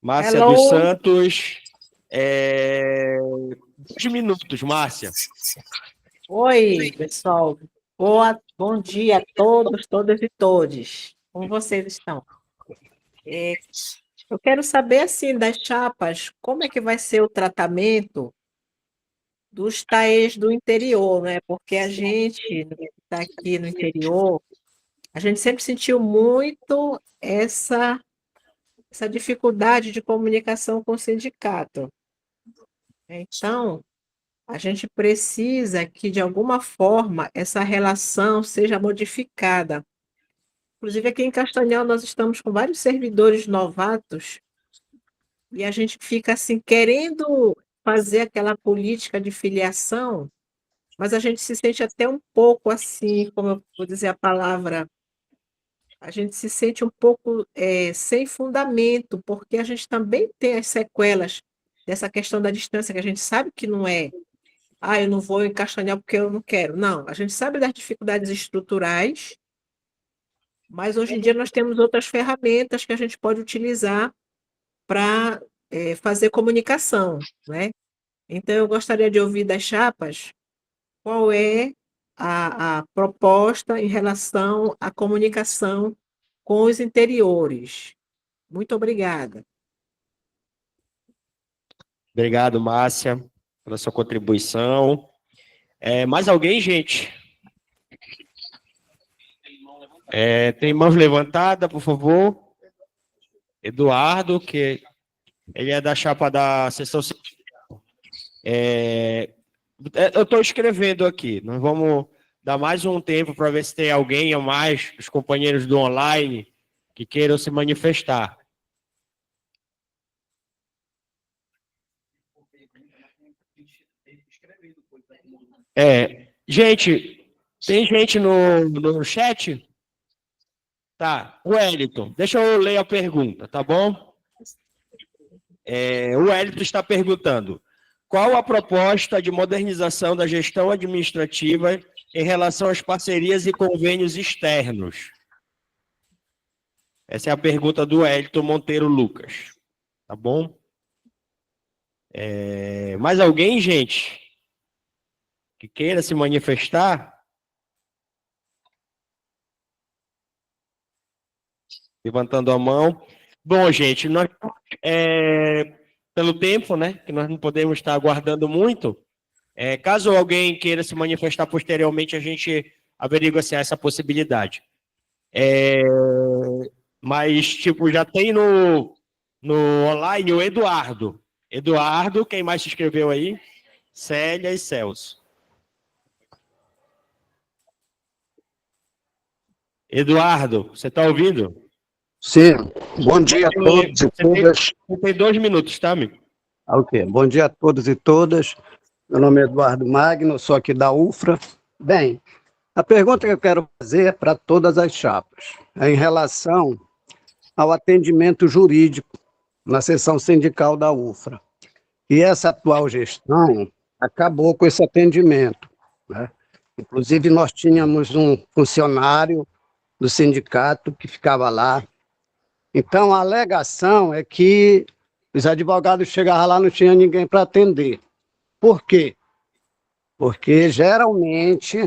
dos Santos. 2 minutos, Márcia. Oi, pessoal. Bom dia a todos, todas e todes. Como vocês estão? Eu quero saber, assim, das chapas, como é que vai ser o tratamento dos TAEs do interior, né? Porque a gente que está aqui no interior, a gente sempre sentiu muito essa dificuldade de comunicação com o sindicato. Então, a gente precisa que, de alguma forma, essa relação seja modificada. Inclusive, aqui em Castanhal, nós estamos com vários servidores novatos e a gente fica, assim, querendo fazer aquela política de filiação, mas a gente se sente até um pouco, assim, como eu vou dizer a palavra, a gente se sente um pouco sem fundamento, porque a gente também tem as sequelas dessa questão da distância, que a gente sabe que não é, eu não vou em Castanhal porque eu não quero. Não, a gente sabe das dificuldades estruturais, mas hoje em dia nós temos outras ferramentas que a gente pode utilizar para fazer comunicação, né? Então, eu gostaria de ouvir das chapas qual é a proposta em relação à comunicação com os interiores. Muito obrigada. Obrigado, Márcia, pela sua contribuição. Mais alguém, gente? Tem mãos levantadas, por favor. Eduardo, que ele é da chapa da sessão. Eu estou escrevendo aqui. Nós vamos dar mais um tempo para ver se tem alguém ou mais, os companheiros do online, que queiram se manifestar. Gente, tem gente no chat? Tá, o Wellington, deixa eu ler a pergunta, tá bom? O Wellington está perguntando: qual a proposta de modernização da gestão administrativa em relação às parcerias e convênios externos? Essa é a pergunta do Wellington Monteiro Lucas, tá bom? Mais alguém, gente, que queira se manifestar? Levantando a mão. Bom, gente, nós, pelo tempo, né, que nós não podemos estar aguardando muito, caso alguém queira se manifestar posteriormente, a gente averigua se há essa possibilidade. Mas, tipo, já tem no online o Eduardo. Eduardo, quem mais se inscreveu aí? Célia e Celso. Eduardo, você está ouvindo? Sim, bom dia a todos e todas. Você tem 2 minutos, tá, amigo? Ok, bom dia a todos e todas. Meu nome é Eduardo Magno, sou aqui da UFRA. Bem, a pergunta que eu quero fazer é para todas as chapas, é em relação ao atendimento jurídico na seção sindical da UFRA. E essa atual gestão acabou com esse atendimento, né? Inclusive, nós tínhamos um funcionário do sindicato que ficava lá. Então, a alegação é que os advogados chegavam lá e não tinha ninguém para atender. Por quê? Porque, geralmente,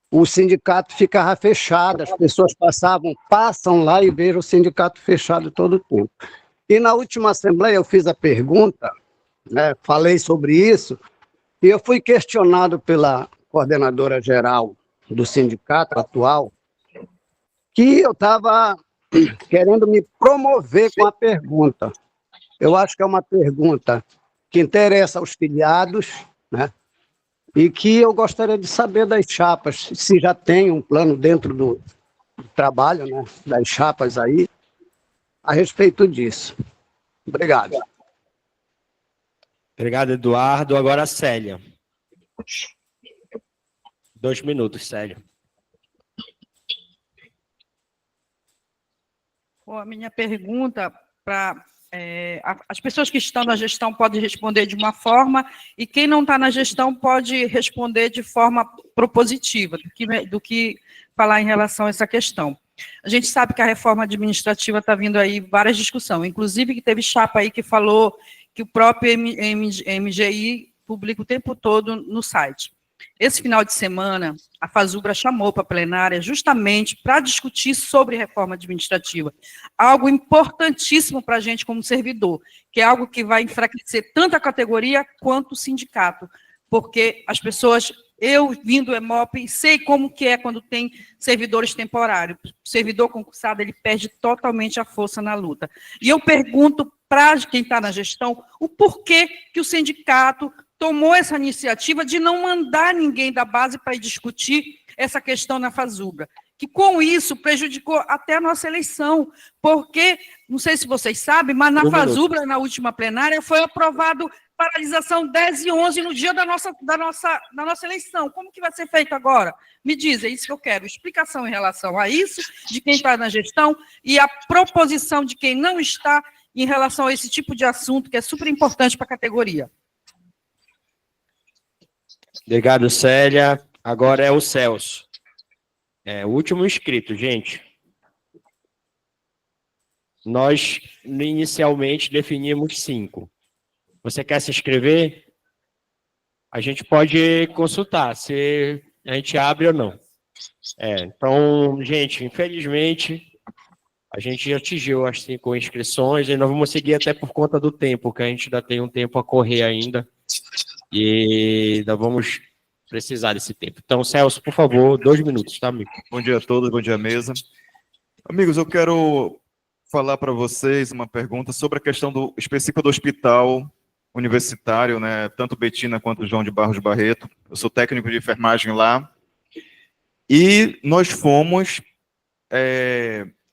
o sindicato ficava fechado, as pessoas passam lá e veem o sindicato fechado todo o tempo. E na última assembleia eu fiz a pergunta, né, falei sobre isso, e eu fui questionado pela coordenadora geral do sindicato atual, que eu estava querendo me promover com a pergunta. Eu acho que é uma pergunta que interessa aos filiados, né? E que eu gostaria de saber das chapas, se já tem um plano dentro do trabalho, né, das chapas aí, a respeito disso. Obrigado. Obrigado, Eduardo. Agora a Célia. 2 minutos, Célia. A minha pergunta para as pessoas que estão na gestão podem responder de uma forma e quem não está na gestão pode responder de forma propositiva do que falar em relação a essa questão. A gente sabe que a reforma administrativa está vindo aí várias discussões, inclusive que teve chapa aí que falou que o próprio MGI publica o tempo todo no site. Esse final de semana, a Fazubra chamou para a plenária justamente para discutir sobre reforma administrativa, algo importantíssimo para a gente como servidor, que é algo que vai enfraquecer tanto a categoria quanto o sindicato, porque as pessoas, eu vindo do EMOP, sei como que é quando tem servidores temporários. O servidor concursado, ele perde totalmente a força na luta. E eu pergunto para quem está na gestão o porquê que o sindicato tomou essa iniciativa de não mandar ninguém da base para discutir essa questão na Fazubra, que com isso prejudicou até a nossa eleição, porque, não sei se vocês sabem, mas na Fazubra, na última plenária, foi aprovado paralisação 10 e 11 no dia da nossa eleição. Como que vai ser feito agora? Me diz, é isso que eu quero, explicação em relação a isso, de quem está na gestão, e a proposição de quem não está em relação a esse tipo de assunto, que é super importante para a categoria. Obrigado, Célia. Agora é o Celso. O último inscrito, gente. Nós, inicialmente, definimos 5. Você quer se inscrever? A gente pode consultar se a gente abre ou não. Então, gente, infelizmente, a gente atingiu as 5 inscrições e nós vamos seguir até por conta do tempo, que a gente ainda tem um tempo a correr ainda. E ainda vamos precisar desse tempo. Então, Celso, por favor, 2 minutos, tá, amigo? Bom dia a todos, bom dia, mesa. Amigos, eu quero falar para vocês uma pergunta sobre a questão específica do hospital universitário, né? Tanto Betina quanto João de Barros Barreto. Eu sou técnico de enfermagem lá. E nós fomos,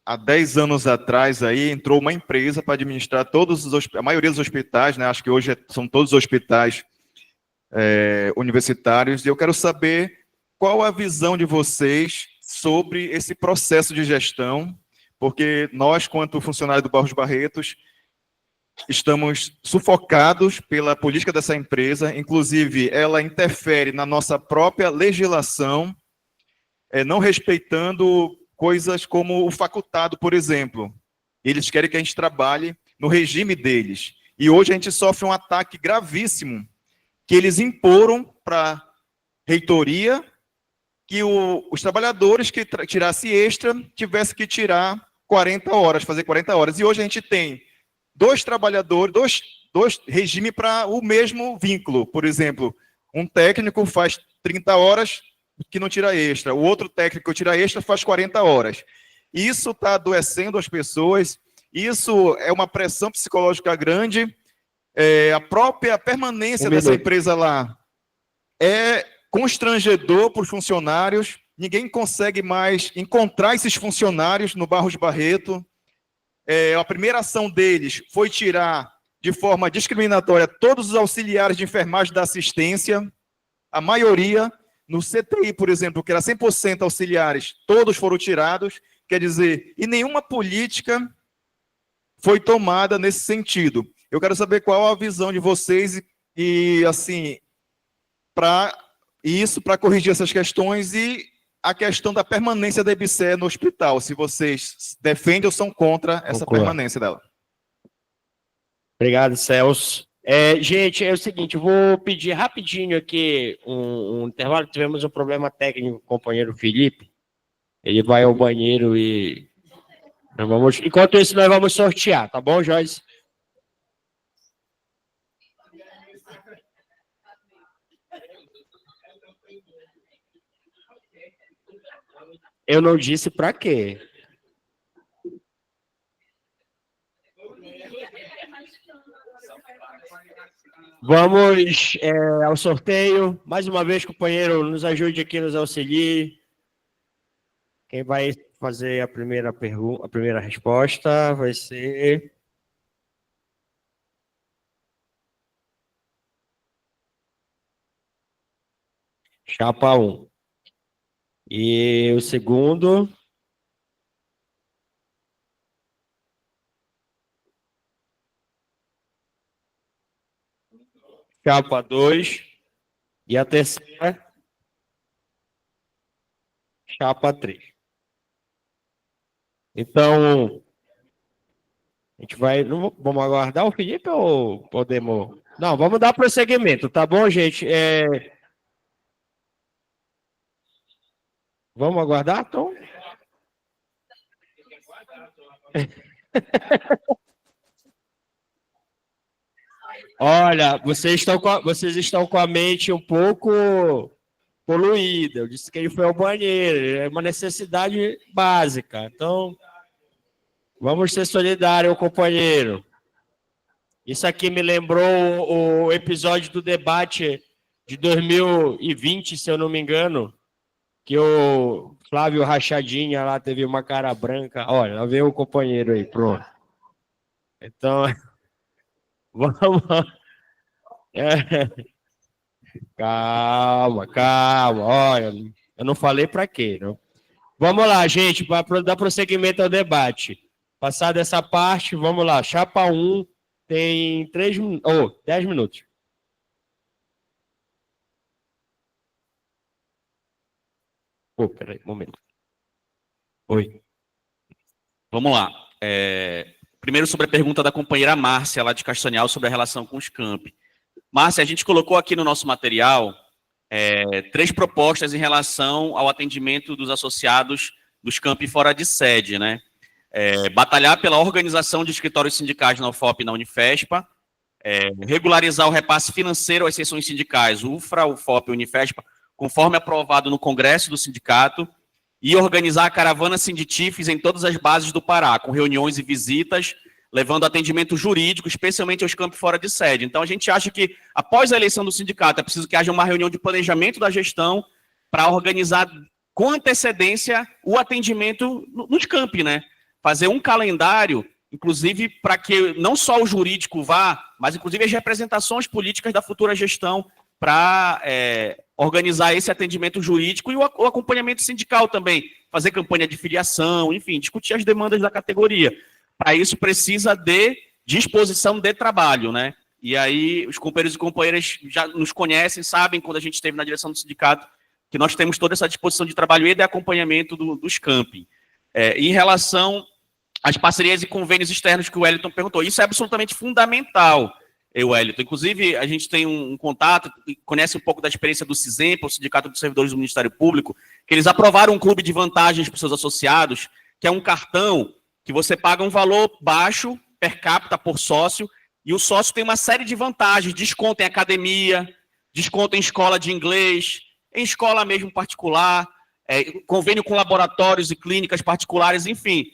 há 10 anos atrás, aí, entrou uma empresa para administrar a maioria dos hospitais, né? Acho que hoje são todos os hospitais universitários. E eu quero saber qual a visão de vocês sobre esse processo de gestão, porque nós, quanto funcionários do Barros Barretos, estamos sufocados pela política dessa empresa, inclusive ela interfere na nossa própria legislação, não respeitando coisas como o facultado, por exemplo. Eles querem que a gente trabalhe no regime deles. E hoje a gente sofre um ataque gravíssimo que eles imporam para a reitoria que os trabalhadores que tirassem extra tivessem que tirar 40 horas, fazer 40 horas. E hoje a gente tem 2 trabalhadores, dois regimes para o mesmo vínculo. Por exemplo, um técnico faz 30 horas que não tira extra, o outro técnico que tira extra faz 40 horas. Isso está adoecendo as pessoas, isso é uma pressão psicológica grande, a própria permanência dessa empresa lá é constrangedor para os funcionários, ninguém consegue mais encontrar esses funcionários no Barros Barreto. A primeira ação deles foi tirar de forma discriminatória todos os auxiliares de enfermagem da assistência, a maioria, no CTI, por exemplo, que era 100% auxiliares, todos foram tirados, quer dizer, e nenhuma política foi tomada nesse sentido. Eu quero saber qual a visão de vocês e assim, para corrigir essas questões e a questão da permanência da EBSER no hospital, se vocês defendem ou são contra essa permanência dela. Obrigado, Celso. Gente, é o seguinte, eu vou pedir rapidinho aqui um intervalo. Tivemos um problema técnico com o companheiro Felipe. Ele vai ao banheiro e... Enquanto isso, nós vamos sortear, tá bom, Joyce? Eu não disse para quê. Vamos ao sorteio. Mais uma vez, companheiro, nos ajude aqui, nos auxilie. Quem vai fazer a primeira pergunta, a primeira resposta vai ser... Chapa 1. E o segundo... Chapa 2. E a terceira... Chapa 3. Então, a gente vai... Vamos aguardar o Felipe ou podemos... Não, vamos dar prosseguimento, tá bom, gente? Vamos aguardar, Tom? Olha, vocês estão com a mente um pouco poluída. Eu disse que ele foi ao banheiro, é uma necessidade básica. Então, vamos ser solidários, companheiro. Isso aqui me lembrou o episódio do debate de 2020, se eu não me engano, que o Flávio Rachadinha lá teve uma cara branca. Olha, lá veio o companheiro aí, pronto. Então, vamos... Calma, olha, eu não falei para quê, não. Vamos lá, gente, para dar prosseguimento ao debate. Passada essa parte, vamos lá. Chapa 1 tem 10 minutos. Peraí, um momento. Oi. Vamos lá. Primeiro, sobre a pergunta da companheira Márcia, lá de Castanhal, sobre a relação com os campi. Márcia, a gente colocou aqui no nosso material 3 propostas em relação ao atendimento dos associados dos campi fora de sede, né? Batalhar pela organização de escritórios sindicais na UFOP e na Unifespa, regularizar o repasse financeiro às seções sindicais, UFRA, UFOP e Unifespa, conforme aprovado no Congresso do Sindicato, e organizar a caravana Sinditifes em todas as bases do Pará, com reuniões e visitas, levando atendimento jurídico, especialmente aos campos fora de sede. Então, a gente acha que, após a eleição do sindicato, é preciso que haja uma reunião de planejamento da gestão para organizar com antecedência o atendimento nos campi, né? Fazer um calendário, inclusive, para que não só o jurídico vá, mas, inclusive, as representações políticas da futura gestão para organizar esse atendimento jurídico e o acompanhamento sindical também, fazer campanha de filiação, enfim, discutir as demandas da categoria. Para isso, precisa de disposição de trabalho, né? E aí, os companheiros e companheiras já nos conhecem, sabem, quando a gente esteve na direção do sindicato, que nós temos toda essa disposição de trabalho e de acompanhamento dos campi. Em relação às parcerias e convênios externos que o Wellington perguntou, isso é absolutamente fundamental, Wellington. Inclusive, a gente tem um contato, conhece um pouco da experiência do CISEMPA, o Sindicato dos Servidores do Ministério Público, que eles aprovaram um clube de vantagens para os seus associados, que é um cartão que você paga um valor baixo, per capita, por sócio, e o sócio tem uma série de vantagens, desconto em academia, desconto em escola de inglês, em escola mesmo particular, convênio com laboratórios e clínicas particulares, enfim,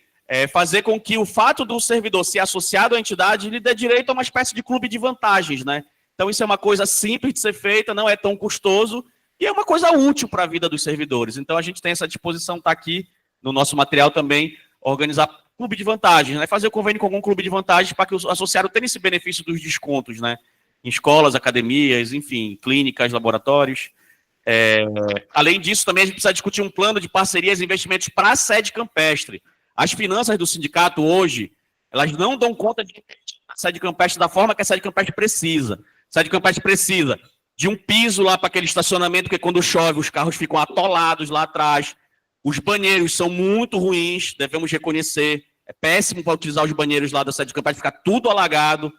fazer com que o fato do servidor ser associado à entidade lhe dê direito a uma espécie de clube de vantagens, né? Então, isso é uma coisa simples de ser feita, não é tão custoso, e é uma coisa útil para a vida dos servidores. Então, a gente tem essa disposição, está aqui no nosso material também, organizar clube de vantagens, né? Fazer o convênio com algum clube de vantagens para que o associado tenha esse benefício dos descontos, né? Em escolas, academias, enfim, clínicas, laboratórios. Além disso, também a gente precisa discutir um plano de parcerias e investimentos para a sede campestre. As finanças do sindicato hoje, elas não dão conta de investir na sede campestre da forma que a sede campestre precisa. A sede campestre precisa de um piso lá para aquele estacionamento, porque quando chove os carros ficam atolados lá atrás. Os banheiros são muito ruins, devemos reconhecer. É péssimo para utilizar os banheiros lá da sede campestre, ficar tudo alagado.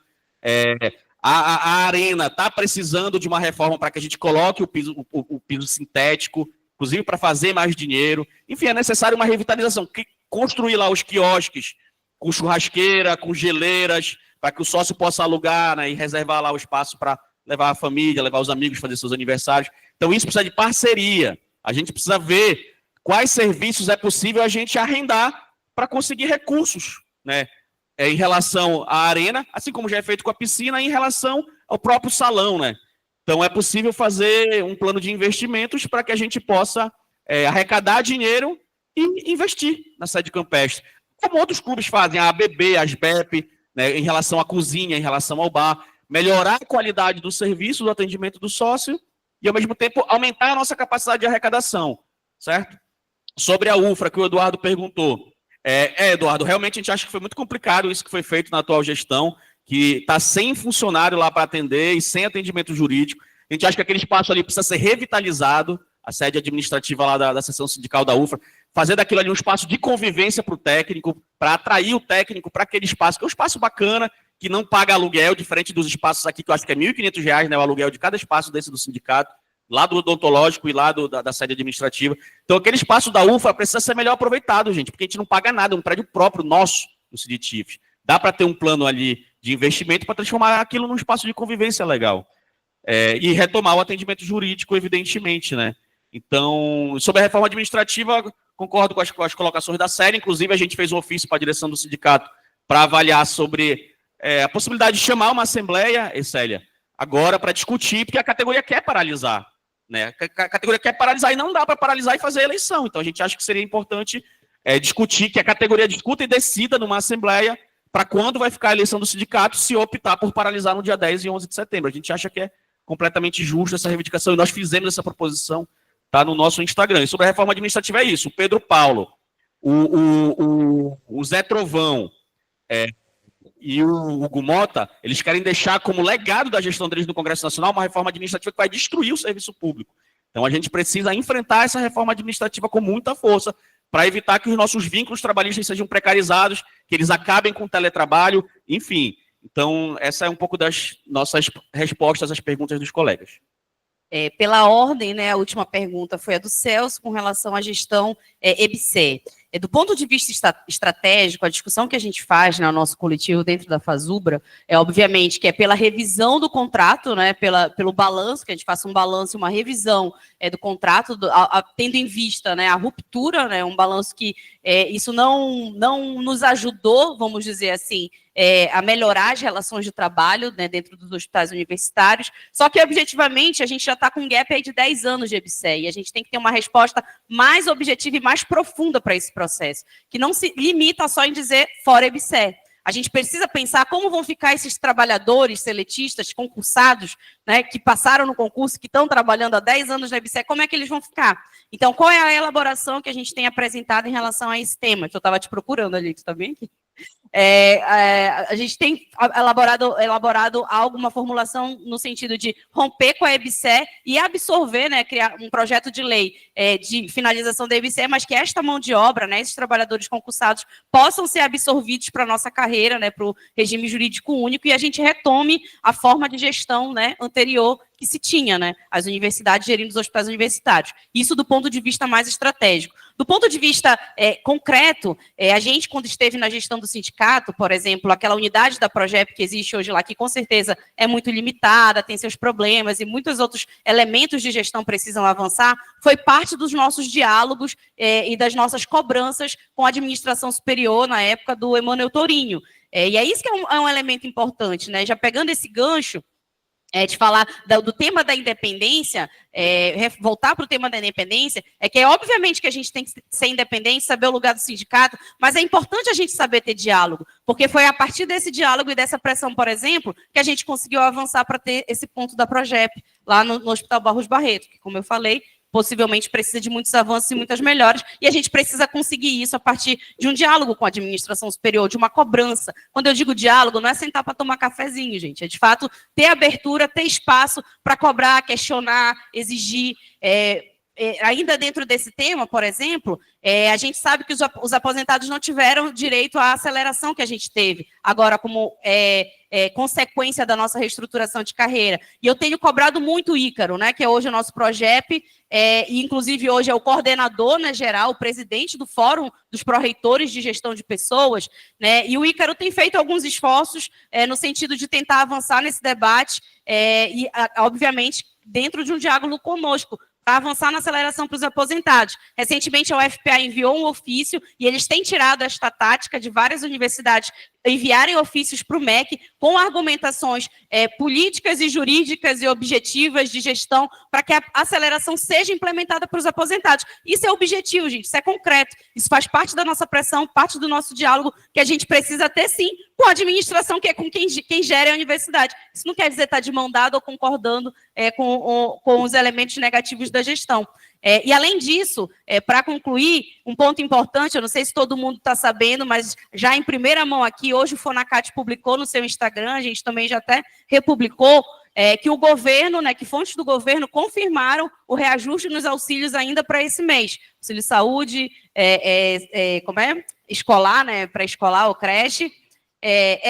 A arena está precisando de uma reforma para que a gente coloque o piso sintético, inclusive para fazer mais dinheiro. Enfim, é necessário uma revitalização. Construir lá os quiosques com churrasqueira, com geleiras, para que o sócio possa alugar, né, e reservar lá o espaço para levar a família, levar os amigos, fazer seus aniversários. Então, isso precisa de parceria. A gente precisa ver quais serviços é possível a gente arrendar para conseguir recursos, né? Em relação à arena, assim como já é feito com a piscina, em relação ao próprio salão, né? Então, é possível fazer um plano de investimentos para que a gente possa arrecadar dinheiro e investir na sede campestre. Como outros clubes fazem, a ABB, a ASBEP, né, em relação à cozinha, em relação ao bar, melhorar a qualidade do serviço, do atendimento do sócio e, ao mesmo tempo, aumentar a nossa capacidade de arrecadação, certo? Sobre a UFRA, que o Eduardo perguntou. Eduardo, realmente a gente acha que foi muito complicado isso que foi feito na atual gestão, que está sem funcionário lá para atender e sem atendimento jurídico. A gente acha que aquele espaço ali precisa ser revitalizado, a sede administrativa lá da seção sindical da UFRA, fazer daquilo ali um espaço de convivência para o técnico, para atrair o técnico para aquele espaço, que é um espaço bacana, que não paga aluguel, diferente dos espaços aqui, que eu acho que é R$ 1.500, né, o aluguel de cada espaço desse do sindicato, lá do odontológico e lá da sede administrativa. Então, aquele espaço da UFA precisa ser melhor aproveitado, gente, porque a gente não paga nada, é um prédio próprio nosso, do Sinditifes. Dá para ter um plano ali de investimento para transformar aquilo num espaço de convivência legal. E retomar o atendimento jurídico, evidentemente, né? Então, sobre a reforma administrativa, concordo com as colocações da série, inclusive a gente fez um ofício para a direção do sindicato para avaliar sobre a possibilidade de chamar uma assembleia, Célia, agora para discutir, porque a categoria quer paralisar, né? A categoria quer paralisar e não dá para paralisar e fazer a eleição. Então, a gente acha que seria importante discutir, que a categoria discuta e decida numa assembleia para quando vai ficar a eleição do sindicato, se optar por paralisar no dia 10 e 11 de setembro. A gente acha que é completamente justo essa reivindicação e nós fizemos essa proposição, tá no nosso Instagram. E sobre a reforma administrativa é isso. O Pedro Paulo, o Zé Trovão e o Hugo Mota, eles querem deixar como legado da gestão deles no Congresso Nacional uma reforma administrativa que vai destruir o serviço público. Então, a gente precisa enfrentar essa reforma administrativa com muita força para evitar que os nossos vínculos trabalhistas sejam precarizados, que eles acabem com o teletrabalho, enfim. Então, essa é um pouco das nossas respostas às perguntas dos colegas. Pela ordem, né, a última pergunta foi a do Celso com relação à gestão EBSER. Do ponto de vista estratégico, a discussão que a gente faz no nosso coletivo dentro da Fazubra obviamente, que é pela revisão do contrato, né, pelo balanço, que a gente faça um balanço e uma revisão do contrato, tendo em vista, né, a ruptura, né, um balanço que isso não nos ajudou, vamos dizer assim, a melhorar as relações de trabalho, né, dentro dos hospitais universitários, só que, objetivamente, a gente já está com um gap aí de 10 anos de EBSER, e a gente tem que ter uma resposta mais objetiva e mais profunda para esse processo, que não se limita só em dizer fora EBSER. A gente precisa pensar como vão ficar esses trabalhadores seletistas, concursados, né, que passaram no concurso, que estão trabalhando há 10 anos na EBSER, como é que eles vão ficar? Então, qual é a elaboração que a gente tem apresentado em relação a esse tema? Que eu estava te procurando ali, tu está bem aqui? A gente tem elaborado alguma formulação no sentido de romper com a EBSER e absorver, né, criar um projeto de lei de finalização da EBSER, mas que esta mão de obra, né, esses trabalhadores concursados, possam ser absorvidos para a nossa carreira, né, para o regime jurídico único, e a gente retome a forma de gestão, né, anterior que se tinha, né, as universidades gerindo os hospitais universitários. Isso do ponto de vista mais estratégico. Do ponto de vista concreto, a gente, quando esteve na gestão do sindicato, por exemplo, aquela unidade da Progep que existe hoje lá, que com certeza é muito limitada, tem seus problemas e muitos outros elementos de gestão precisam avançar, foi parte dos nossos diálogos e das nossas cobranças com a administração superior na época do Emanuel Tourinho. E é isso que é um elemento importante, né? Já pegando esse gancho, de falar do tema da independência, voltar para o tema da independência, que é obviamente que a gente tem que ser independente, saber o lugar do sindicato, mas é importante a gente saber ter diálogo, porque foi a partir desse diálogo e dessa pressão, por exemplo, que a gente conseguiu avançar para ter esse ponto da Progep, lá no Hospital Barros Barreto, que, como eu falei, possivelmente precisa de muitos avanços e muitas melhoras, e a gente precisa conseguir isso a partir de um diálogo com a administração superior, de uma cobrança. Quando eu digo diálogo, não é sentar para tomar cafezinho, gente, é de fato ter abertura, ter espaço para cobrar, questionar, exigir. Ainda dentro desse tema, por exemplo, a gente sabe que os aposentados não tiveram direito à aceleração que a gente teve, agora como consequência da nossa reestruturação de carreira. E eu tenho cobrado muito o Ícaro, né, que é hoje o nosso Progep, e inclusive hoje é o coordenador, né, geral, o presidente do Fórum dos Pró-Reitores de Gestão de Pessoas, né, e o Ícaro tem feito alguns esforços no sentido de tentar avançar nesse debate, e, obviamente, dentro de um diálogo conosco, para avançar na aceleração para os aposentados. Recentemente, a UFPA enviou um ofício e eles têm tirado esta tática de várias universidades enviarem ofícios para o MEC com argumentações políticas e jurídicas e objetivas de gestão para que a aceleração seja implementada para os aposentados. Isso é objetivo, gente, isso é concreto. Isso faz parte da nossa pressão, parte do nosso diálogo que a gente precisa ter, sim, com a administração, que é com quem gera a universidade. Isso não quer dizer estar de mão dada ou concordando com os elementos negativos da gestão. E, além disso, para concluir, um ponto importante, eu não sei se todo mundo está sabendo, mas já em primeira mão aqui, hoje o Fonacat publicou no seu Instagram, a gente também já até republicou, que o governo, né, que fontes do governo confirmaram o reajuste nos auxílios ainda para esse mês. Auxílio saúde, escolar, né, pré-escolar ou creche.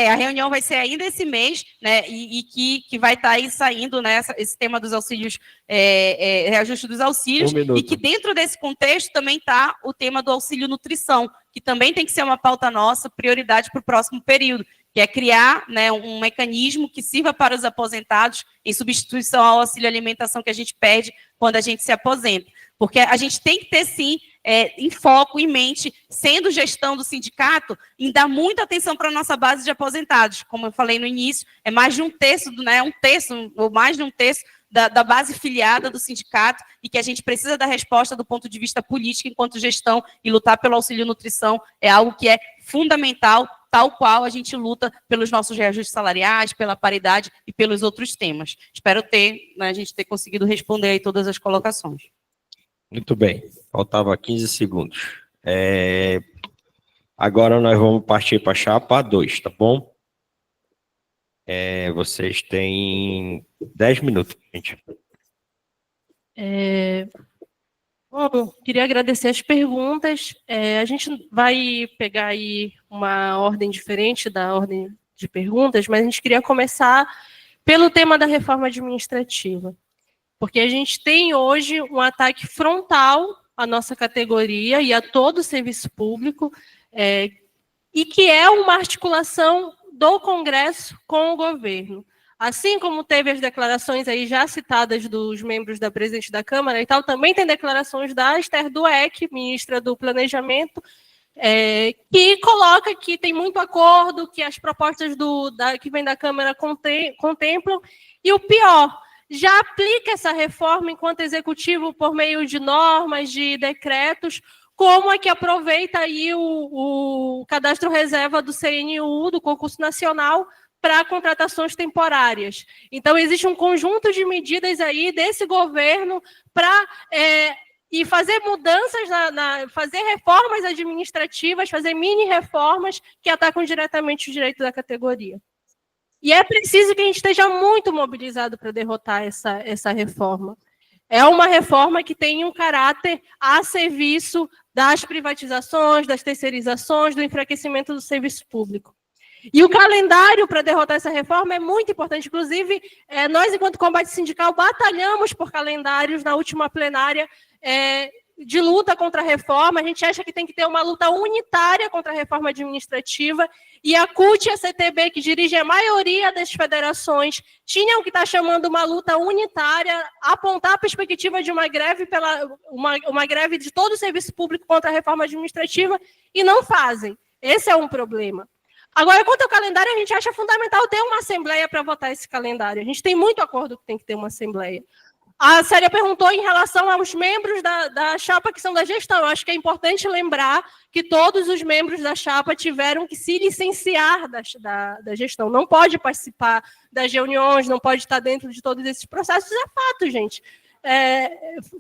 A reunião vai ser ainda esse mês, né, e que vai estar aí saindo, né, esse tema dos auxílios, reajuste dos auxílios, e que dentro desse contexto também está o tema do auxílio nutrição, que também tem que ser uma pauta nossa, prioridade para o próximo período, que é criar, né, um mecanismo que sirva para os aposentados em substituição ao auxílio alimentação que a gente perde quando a gente se aposenta. Porque a gente tem que ter, sim, em foco, em mente, sendo gestão do sindicato, em dar muita atenção para a nossa base de aposentados. Como eu falei no início, é mais de um terço, né, ou mais de um terço da base filiada do sindicato, e que a gente precisa dar resposta do ponto de vista político enquanto gestão, e lutar pelo auxílio nutrição é algo que é fundamental, tal qual a gente luta pelos nossos reajustes salariais, pela paridade e pelos outros temas. Espero a gente ter conseguido responder aí todas as colocações. Muito bem, faltava 15 segundos. Agora nós vamos partir para a chapa 2, tá bom? Vocês têm 10 minutos, gente. Bom, queria agradecer as perguntas. A gente vai pegar aí uma ordem diferente da ordem de perguntas, mas a gente queria começar pelo tema da reforma administrativa, porque a gente tem hoje um ataque frontal à nossa categoria e a todo o serviço público, e que é uma articulação do Congresso com o governo. Assim como teve as declarações aí já citadas dos membros da presidente da Câmara e tal, também tem declarações da Esther Dweck, ministra do Planejamento, que coloca que tem muito acordo, que as propostas que vem da Câmara contemplam, e o pior, já aplica essa reforma enquanto executivo por meio de normas, de decretos, como é que aproveita aí o cadastro reserva do CNU, do concurso nacional, para contratações temporárias. Então, existe um conjunto de medidas aí desse governo para e fazer mudanças, fazer reformas administrativas, fazer mini-reformas que atacam diretamente o direito da categoria. E é preciso que a gente esteja muito mobilizado para derrotar essa reforma. É uma reforma que tem um caráter a serviço das privatizações, das terceirizações, do enfraquecimento do serviço público. E o calendário para derrotar essa reforma é muito importante. Inclusive, nós, enquanto combate sindical, batalhamos por calendários na última plenária de luta contra a reforma. A gente acha que tem que ter uma luta unitária contra a reforma administrativa. E a CUT e a CTB, que dirigem a maioria das federações, tinham que estar chamando uma luta unitária, apontar a perspectiva de uma greve, uma greve de todo o serviço público contra a reforma administrativa, e não fazem. Esse é um problema. Agora, quanto ao calendário, a gente acha fundamental ter uma assembleia para votar esse calendário. A gente tem muito acordo que tem que ter uma assembleia. A Célia perguntou em relação aos membros da chapa que são da gestão. Eu acho que é importante lembrar que todos os membros da chapa tiveram que se licenciar da gestão. Não pode participar das reuniões, não pode estar dentro de todos esses processos. É fato, gente.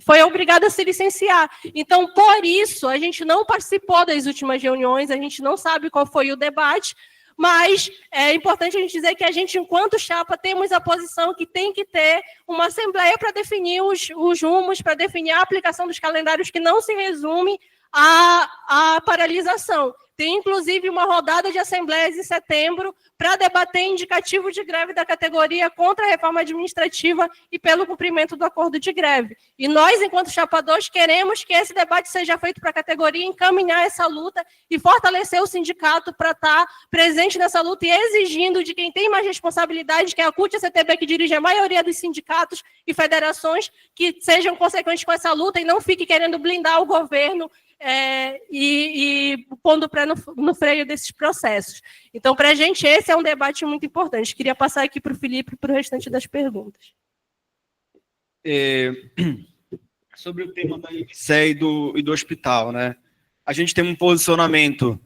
Foi obrigada a se licenciar. Então, por isso, a gente não participou das últimas reuniões, a gente não sabe qual foi o debate, mas é importante a gente dizer que a gente, enquanto chapa, temos a posição que tem que ter uma assembleia para definir os rumos, para definir a aplicação dos calendários, que não se resume à paralisação. Tem, inclusive, uma rodada de assembleias em setembro para debater indicativo de greve da categoria contra a reforma administrativa e pelo cumprimento do acordo de greve. E nós, enquanto chapadores, queremos que esse debate seja feito para a categoria, encaminhar essa luta e fortalecer o sindicato para estar presente nessa luta e exigindo de quem tem mais responsabilidade, que é a CUT e a CTB, que dirige a maioria dos sindicatos e federações, que sejam consequentes com essa luta e não fique querendo blindar o governo e pondo o pé no freio desses processos. Então, para a gente, esse é um debate muito importante. Queria passar aqui para o Felipe e para o restante das perguntas. Sobre o tema da IBSE e do hospital, né? A gente tem um posicionamento,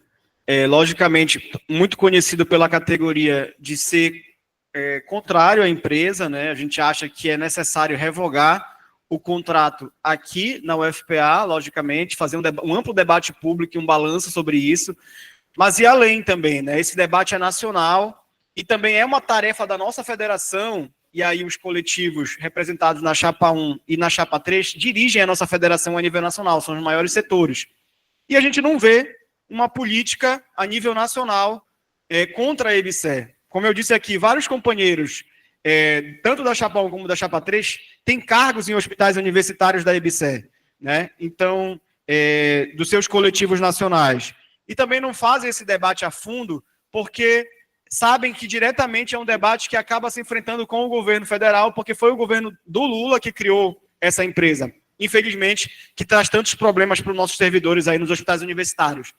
logicamente, muito conhecido pela categoria de ser contrário à empresa, né? A gente acha que é necessário revogar o contrato aqui na UFPA, logicamente, fazer um amplo debate público e um balanço sobre isso, mas e além também, né? Esse debate é nacional e também é uma tarefa da nossa federação, e aí os coletivos representados na chapa 1 e na chapa 3 dirigem a nossa federação a nível nacional, são os maiores setores. E a gente não vê uma política a nível nacional contra a EBSER. Como eu disse aqui, vários companheiros, tanto da chapa 1 como da chapa 3, têm cargos em hospitais universitários da EBSER, né? Então, dos seus coletivos nacionais. E também não fazem esse debate a fundo, porque sabem que diretamente é um debate que acaba se enfrentando com o governo federal, porque foi o governo do Lula que criou essa empresa, infelizmente, que traz tantos problemas para os nossos servidores aí nos hospitais universitários.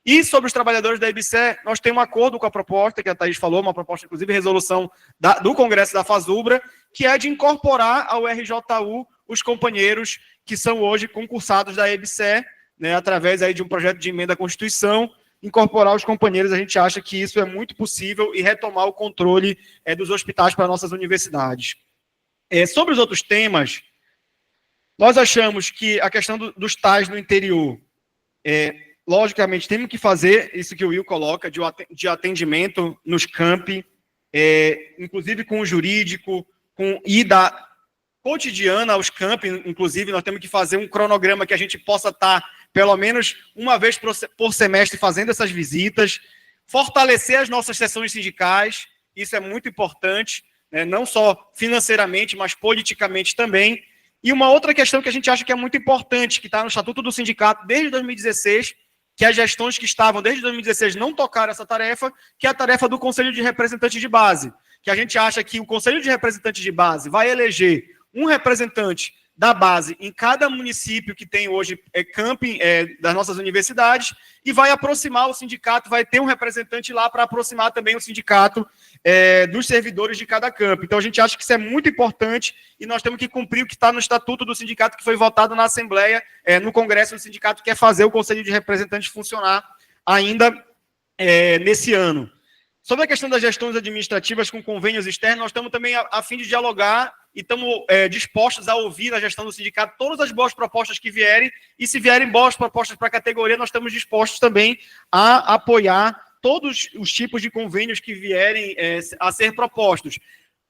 E sobre os trabalhadores da EBSER, nós temos um acordo com a proposta, que a Thaís falou, uma proposta, inclusive, de resolução do Congresso da FASUBRA, que é de incorporar ao RJU os companheiros que são hoje concursados da EBSER, né, através aí de um projeto de emenda à Constituição, incorporar os companheiros. A gente acha que isso é muito possível e retomar o controle dos hospitais para nossas universidades. Sobre os outros temas, nós achamos que a questão dos tais no interior, logicamente, temos que fazer isso que o Will coloca, de atendimento nos campi, inclusive com o jurídico, cotidiana aos campi, inclusive nós temos que fazer um cronograma que a gente possa estar pelo menos uma vez por semestre fazendo essas visitas, fortalecer as nossas sessões sindicais, isso é muito importante, né, não só financeiramente, mas politicamente também. E uma outra questão que a gente acha que é muito importante, que está no Estatuto do Sindicato desde 2016, que as gestões que estavam desde 2016 não tocaram essa tarefa, que é a tarefa do Conselho de Representantes de Base, que a gente acha que o Conselho de Representantes de Base vai eleger um representante da base em cada município que tem hoje camping das nossas universidades e vai aproximar o sindicato, vai ter um representante lá para aproximar também o sindicato dos servidores de cada campo. Então, a gente acha que isso é muito importante e nós temos que cumprir o que está no Estatuto do Sindicato, que foi votado na Assembleia, no Congresso do Sindicato, que é fazer o Conselho de Representantes funcionar ainda nesse ano. Sobre a questão das gestões administrativas com convênios externos, nós estamos também a fim de dialogar e estamos dispostos a ouvir na gestão do sindicato todas as boas propostas que vierem, e se vierem boas propostas para a categoria, nós estamos dispostos também a apoiar todos os tipos de convênios que vierem a ser propostos.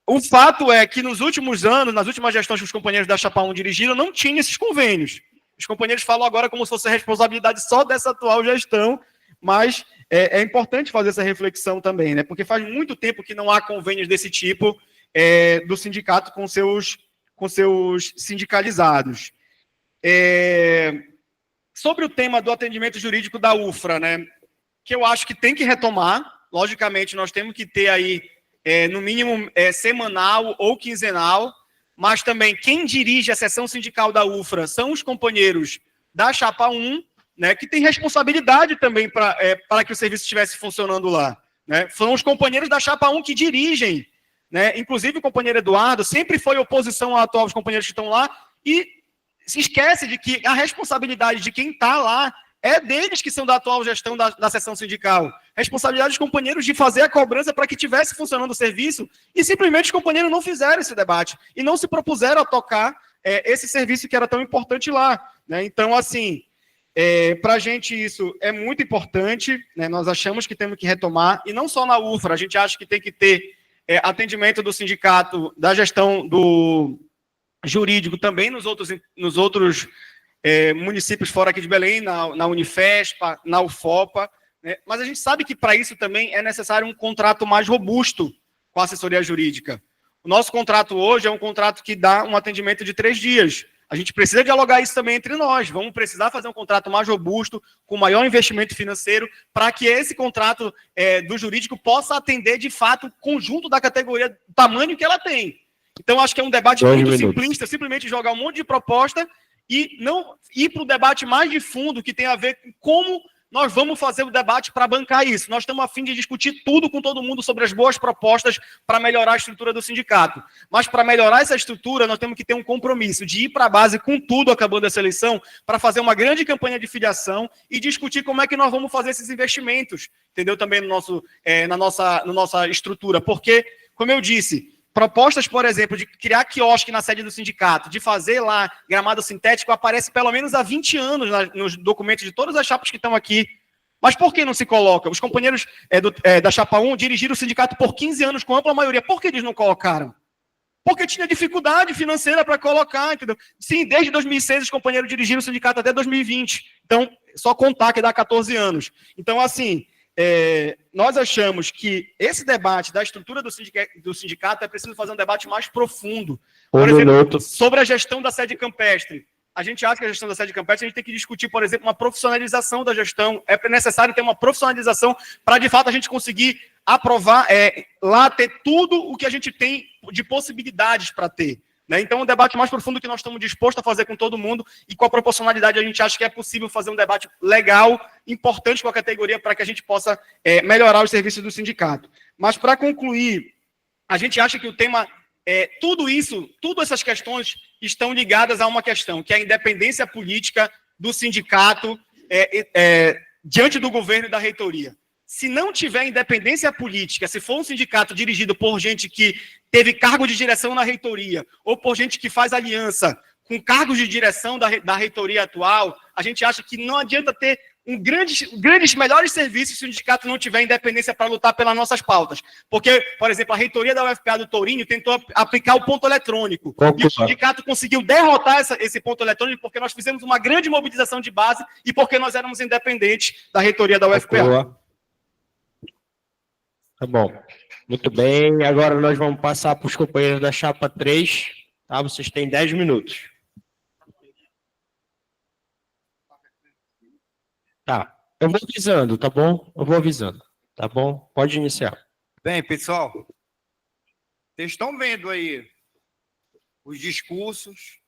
O fato é que nos últimos anos, nas últimas gestões que os companheiros da Chapa 1 dirigiram, não tinha esses convênios. Os companheiros falam agora como se fosse a responsabilidade só dessa atual gestão, mas é importante fazer essa reflexão também, né? Porque faz muito tempo que não há convênios desse tipo do sindicato com seus sindicalizados. Sobre o tema do atendimento jurídico da UFRA, né? Que eu acho que tem que retomar, logicamente nós temos que ter aí, no mínimo, semanal ou quinzenal, mas também quem dirige a seção sindical da UFRA são os companheiros da Chapa 1, né, que tem responsabilidade também para que o serviço estivesse funcionando lá. Né? São os companheiros da Chapa 1 que dirigem. Né? Inclusive, o companheiro Eduardo sempre foi oposição a atuais companheiros que estão lá e se esquece de que a responsabilidade de quem está lá é deles que são da atual gestão da seção sindical. Responsabilidade dos companheiros de fazer a cobrança para que tivesse funcionando o serviço e simplesmente os companheiros não fizeram esse debate e não se propuseram a tocar esse serviço que era tão importante lá. Né? Então, assim... para a gente isso é muito importante, né? Nós achamos que temos que retomar, e não só na UFRA, a gente acha que tem que ter atendimento do sindicato, da gestão do jurídico também nos outros municípios fora aqui de Belém, na Unifespa, na UFOPA, né? Mas a gente sabe que para isso também é necessário um contrato mais robusto com a assessoria jurídica. O nosso contrato hoje é um contrato que dá um atendimento de 3 dias. A gente precisa dialogar isso também entre nós. Vamos precisar fazer um contrato mais robusto, com maior investimento financeiro, para que esse contrato do jurídico possa atender, de fato, o conjunto da categoria, do tamanho que ela tem. Então, acho que é um debate muito simplista, simplesmente jogar um monte de proposta e não ir para o debate mais de fundo, que tem a ver com como nós vamos fazer o debate para bancar isso. Nós estamos a fim de discutir tudo com todo mundo sobre as boas propostas para melhorar a estrutura do sindicato. Mas para melhorar essa estrutura, nós temos que ter um compromisso de ir para a base com tudo acabando essa eleição, para fazer uma grande campanha de filiação e discutir como é que nós vamos fazer esses investimentos, entendeu? Também na nossa estrutura. Porque, como eu disse, propostas, por exemplo, de criar quiosque na sede do sindicato, de fazer lá gramado sintético, aparece pelo menos há 20 anos nos documentos de todas as chapas que estão aqui. Mas por que não se coloca? Os companheiros da Chapa 1 dirigiram o sindicato por 15 anos com ampla maioria. Por que eles não colocaram? Porque tinha dificuldade financeira para colocar, entendeu? Sim, desde 2006 os companheiros dirigiram o sindicato até 2020. Então, só contar que dá 14 anos. Então, assim... nós achamos que esse debate da estrutura do sindicato é preciso fazer um debate mais profundo. Por exemplo, sobre a gestão da sede campestre. A gente acha que a gestão da sede campestre, a gente tem que discutir, por exemplo, uma profissionalização da gestão. É necessário ter uma profissionalização para, de fato, a gente conseguir aprovar, lá ter tudo o que a gente tem de possibilidades para ter. Né? Então, um debate mais profundo que nós estamos dispostos a fazer com todo mundo e com a proporcionalidade a gente acha que é possível fazer um debate legal, importante com a categoria para que a gente possa melhorar os serviços do sindicato. Mas, para concluir, a gente acha que o tema, todas essas questões estão ligadas a uma questão, que é a independência política do sindicato diante do governo e da reitoria. Se não tiver independência política, se for um sindicato dirigido por gente que teve cargo de direção na reitoria, ou por gente que faz aliança com cargos de direção da reitoria atual, a gente acha que não adianta ter grandes, melhores serviços se o sindicato não tiver independência para lutar pelas nossas pautas. Porque, por exemplo, a reitoria da UFPA do Tourinho tentou aplicar o ponto eletrônico. E o sindicato conseguiu derrotar esse ponto eletrônico porque nós fizemos uma grande mobilização de base e porque nós éramos independentes da reitoria da UFPA. Tá bom. Muito bem. Agora nós vamos passar para os companheiros da chapa 3. Tá? Vocês têm 10 minutos. Tá. Eu vou avisando, tá bom? Eu vou avisando. Tá bom? Pode iniciar. Bem, pessoal, vocês estão vendo aí os discursos,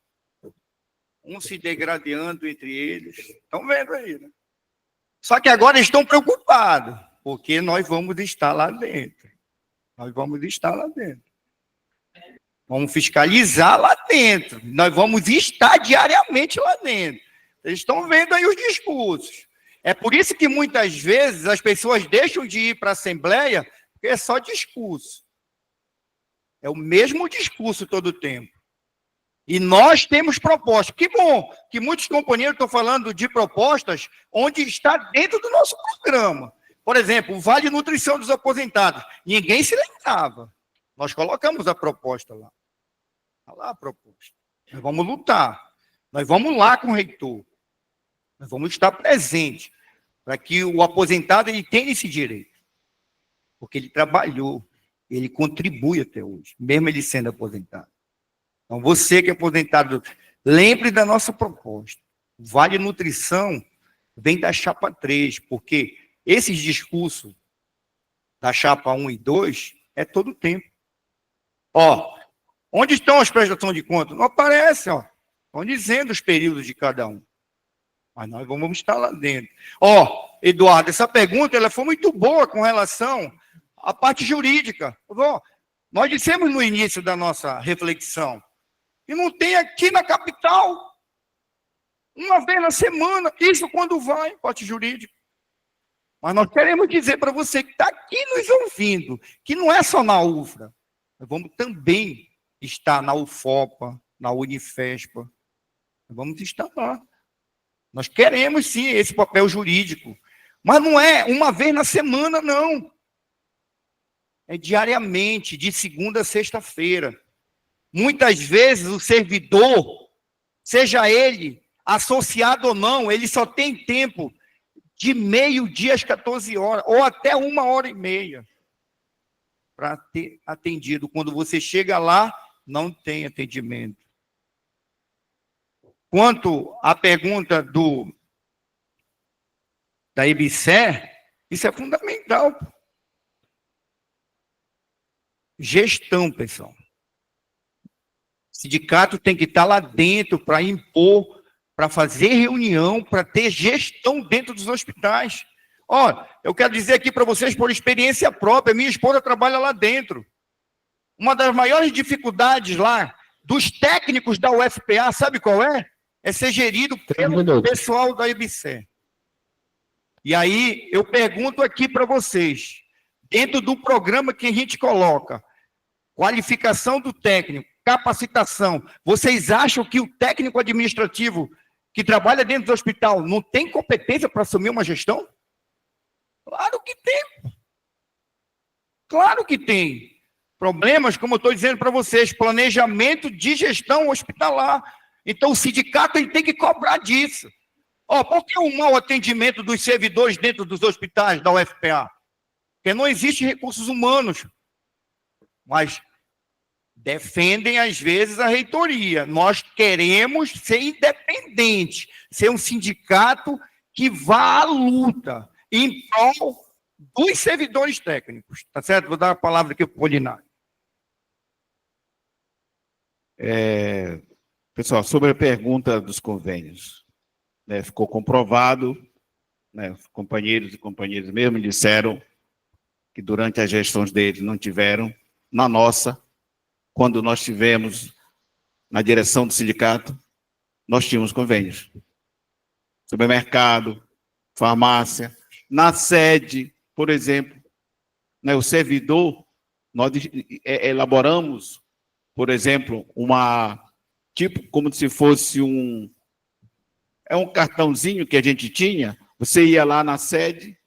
um se degradando entre eles. Estão vendo aí, né? Só que agora estão preocupados, porque nós vamos estar lá dentro. Nós vamos estar lá dentro. Vamos fiscalizar lá dentro. Nós vamos estar diariamente lá dentro. Vocês estão vendo aí os discursos. É por isso que muitas vezes as pessoas deixam de ir para a Assembleia, porque é só discurso. É o mesmo discurso todo o tempo. E nós temos propostas. Que bom que muitos companheiros estão falando de propostas onde está dentro do nosso programa. Por exemplo, o Vale Nutrição dos Aposentados. Ninguém se lembrava. Nós colocamos a proposta lá. Está lá a proposta. Nós vamos lutar. Nós vamos lá com o reitor. Nós vamos estar presentes para que o aposentado ele tenha esse direito. Porque ele trabalhou, ele contribui até hoje, mesmo ele sendo aposentado. Então, você que é aposentado, lembre da nossa proposta. O Vale Nutrição vem da chapa 3, porque esses discursos da chapa 1 e 2 é todo o tempo. Ó, onde estão as prestações de contas? Não aparece, ó. Estão dizendo os períodos de cada um. Mas nós vamos estar lá dentro. Ó, Eduardo, essa pergunta ela foi muito boa com relação à parte jurídica. Nós dissemos no início da nossa reflexão que não tem aqui na capital, uma vez na semana, isso quando vai, parte jurídica. Mas nós queremos dizer para você que está aqui nos ouvindo, que não é só na UFRA, nós vamos também estar na UFOPA, na Unifespa, nós vamos estar lá. Nós queremos, sim, esse papel jurídico. Mas não é uma vez na semana, não. É diariamente, de segunda a sexta-feira. Muitas vezes o servidor, seja ele associado ou não, ele só tem tempo de meio-dia às 14 horas, ou até 1h30, para ter atendido. Quando você chega lá, não tem atendimento. Quanto à pergunta da EBSER, isso é fundamental. Gestão, pessoal. O sindicato tem que estar lá dentro para impor, para fazer reunião, para ter gestão dentro dos hospitais. Ó, eu quero dizer aqui para vocês, por experiência própria, minha esposa trabalha lá dentro. Uma das maiores dificuldades lá, dos técnicos da UFPA, sabe qual é? É ser gerido pelo pessoal da EBSER. E aí, eu pergunto aqui para vocês, dentro do programa que a gente coloca, qualificação do técnico, capacitação, vocês acham que o técnico administrativo que trabalha dentro do hospital não tem competência para assumir uma gestão? Claro que tem. Claro que tem. Problemas, como eu estou dizendo para vocês, planejamento de gestão hospitalar. Então, o sindicato ele tem que cobrar disso. Ó, por que o mau atendimento dos servidores dentro dos hospitais da UFPA? Porque não existe recursos humanos. Mas defendem, às vezes, a reitoria. Nós queremos ser independentes, ser um sindicato que vá à luta em prol dos servidores técnicos. Tá certo? Vou dar a palavra aqui para o Polinário. Pessoal, sobre a pergunta dos convênios, né, ficou comprovado, né, companheiros e companheiras mesmo disseram que durante as gestões deles não tiveram, na nossa, quando nós tivemos na direção do sindicato, nós tínhamos convênios. Supermercado, farmácia, na sede, por exemplo, né, o servidor, nós elaboramos, por exemplo, tipo como se fosse um cartãozinho que a gente tinha, Você ia lá na sede,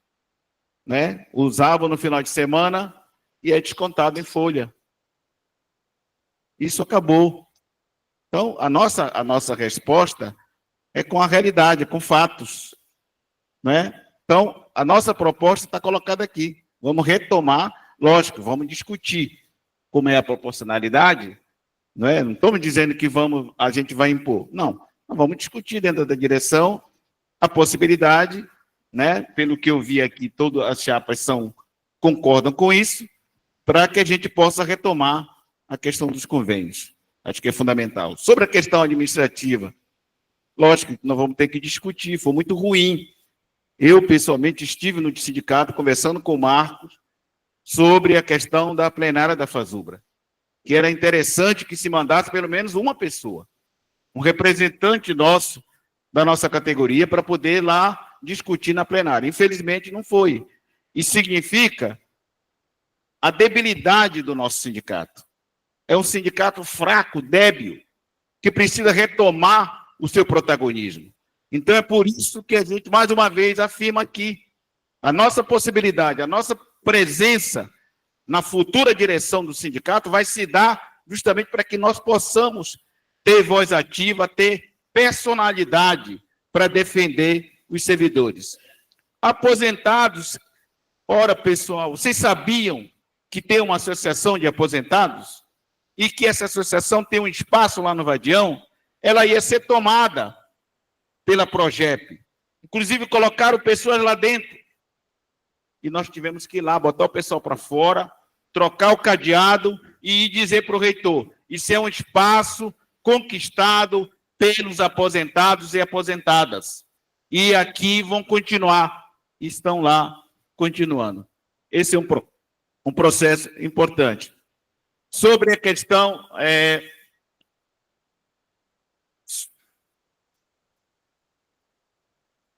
né? Usava no final de semana e é descontado em folha. Isso acabou. Então, a nossa resposta é com a realidade, é com fatos, né? Então, a nossa proposta está colocada aqui. Vamos retomar, lógico, vamos discutir como é a proporcionalidade, não é? Não estamos dizendo que a gente vai impor. Não, nós vamos discutir dentro da direção a possibilidade, né? Pelo que eu vi aqui, todas as chapas concordam com isso, para que a gente possa retomar a questão dos convênios. Acho que é fundamental. Sobre a questão administrativa, lógico que nós vamos ter que discutir, foi muito ruim. Eu, pessoalmente, estive no sindicato conversando com o Marcos sobre a questão da plenária da Fazubra, que era interessante que se mandasse pelo menos uma pessoa, um representante nosso, da nossa categoria, para poder lá discutir na plenária. Infelizmente, não foi. Isso significa a debilidade do nosso sindicato. É um sindicato fraco, débil, que precisa retomar o seu protagonismo. Então, é por isso que a gente, mais uma vez, afirma aqui a nossa possibilidade, a nossa presença na futura direção do sindicato vai se dar justamente para que nós possamos ter voz ativa, ter personalidade para defender os servidores. Aposentados, ora, pessoal, vocês sabiam que tem uma associação de aposentados e que essa associação tem um espaço lá no Vadião? Ela ia ser tomada pela Progep. Inclusive, colocaram pessoas lá dentro. E nós tivemos que ir lá, botar o pessoal para fora, trocar o cadeado e dizer para o reitor, isso é um espaço conquistado pelos aposentados e aposentadas. E aqui vão continuar, estão lá continuando. Esse é um processo importante. Sobre a questão...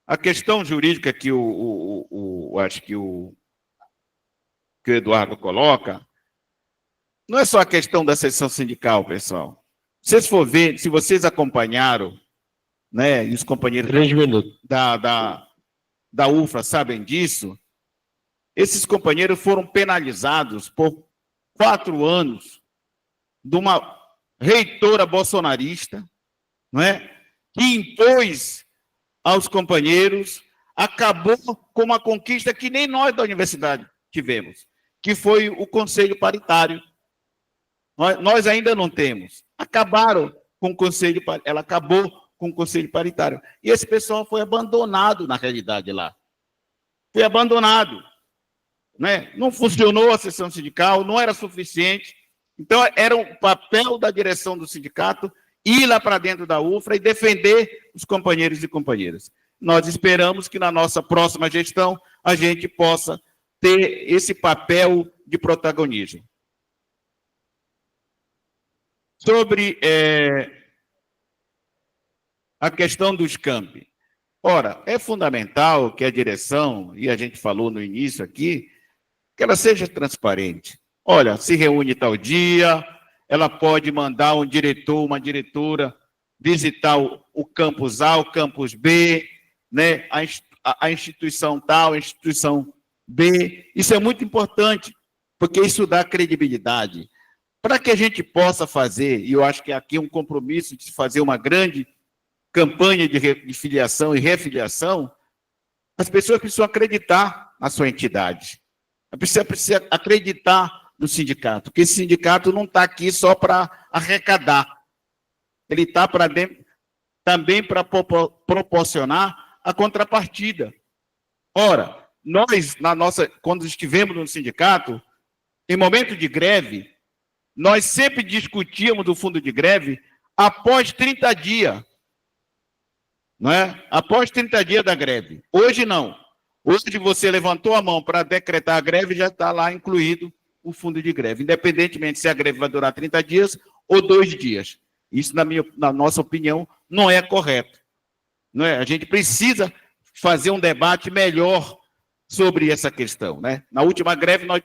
A questão jurídica que acho que o Eduardo coloca, não é só a questão da seção sindical, pessoal. Se vocês for ver, se vocês acompanharam, né, e os companheiros 3 minutos. da UFRA sabem disso, esses companheiros foram penalizados por 4 anos de uma reitora bolsonarista, não é, que impôs aos companheiros, acabou com uma conquista que nem nós da universidade tivemos, que foi o conselho paritário. Nós ainda não temos. Acabaram com o conselho, ela acabou com o conselho paritário. E esse pessoal foi abandonado, na realidade, lá. Foi abandonado. Né? Não funcionou a sessão sindical, não era suficiente. Então, era o papel da direção do sindicato ir lá para dentro da UFRA e defender os companheiros e companheiras. Nós esperamos que na nossa próxima gestão a gente possa ter esse papel de protagonismo. Sobre a questão dos campi. Ora, é fundamental que a direção, e a gente falou no início aqui, que ela seja transparente. Olha, se reúne tal dia, ela pode mandar um diretor, uma diretora, visitar o campus A, o campus B, né? a instituição tal, a instituição B. Isso é muito importante, porque isso dá credibilidade. Para que a gente possa fazer, e eu acho que aqui é um compromisso de fazer uma grande campanha de filiação e refiliação, as pessoas precisam acreditar na sua entidade. Precisa acreditar no sindicato, porque esse sindicato não está aqui só para arrecadar. Ele está também para proporcionar a contrapartida. Ora, nós, quando estivemos no sindicato, em momento de greve, nós sempre discutíamos do fundo de greve após 30 dias. Não é? Após 30 dias da greve. Hoje não. Hoje você levantou a mão para decretar a greve, já está lá incluído o fundo de greve, independentemente se a greve vai durar 30 dias ou 2 dias. Isso, na nossa opinião, não é correto. Não é? A gente precisa fazer um debate melhor sobre essa questão. Né? Na última greve, nós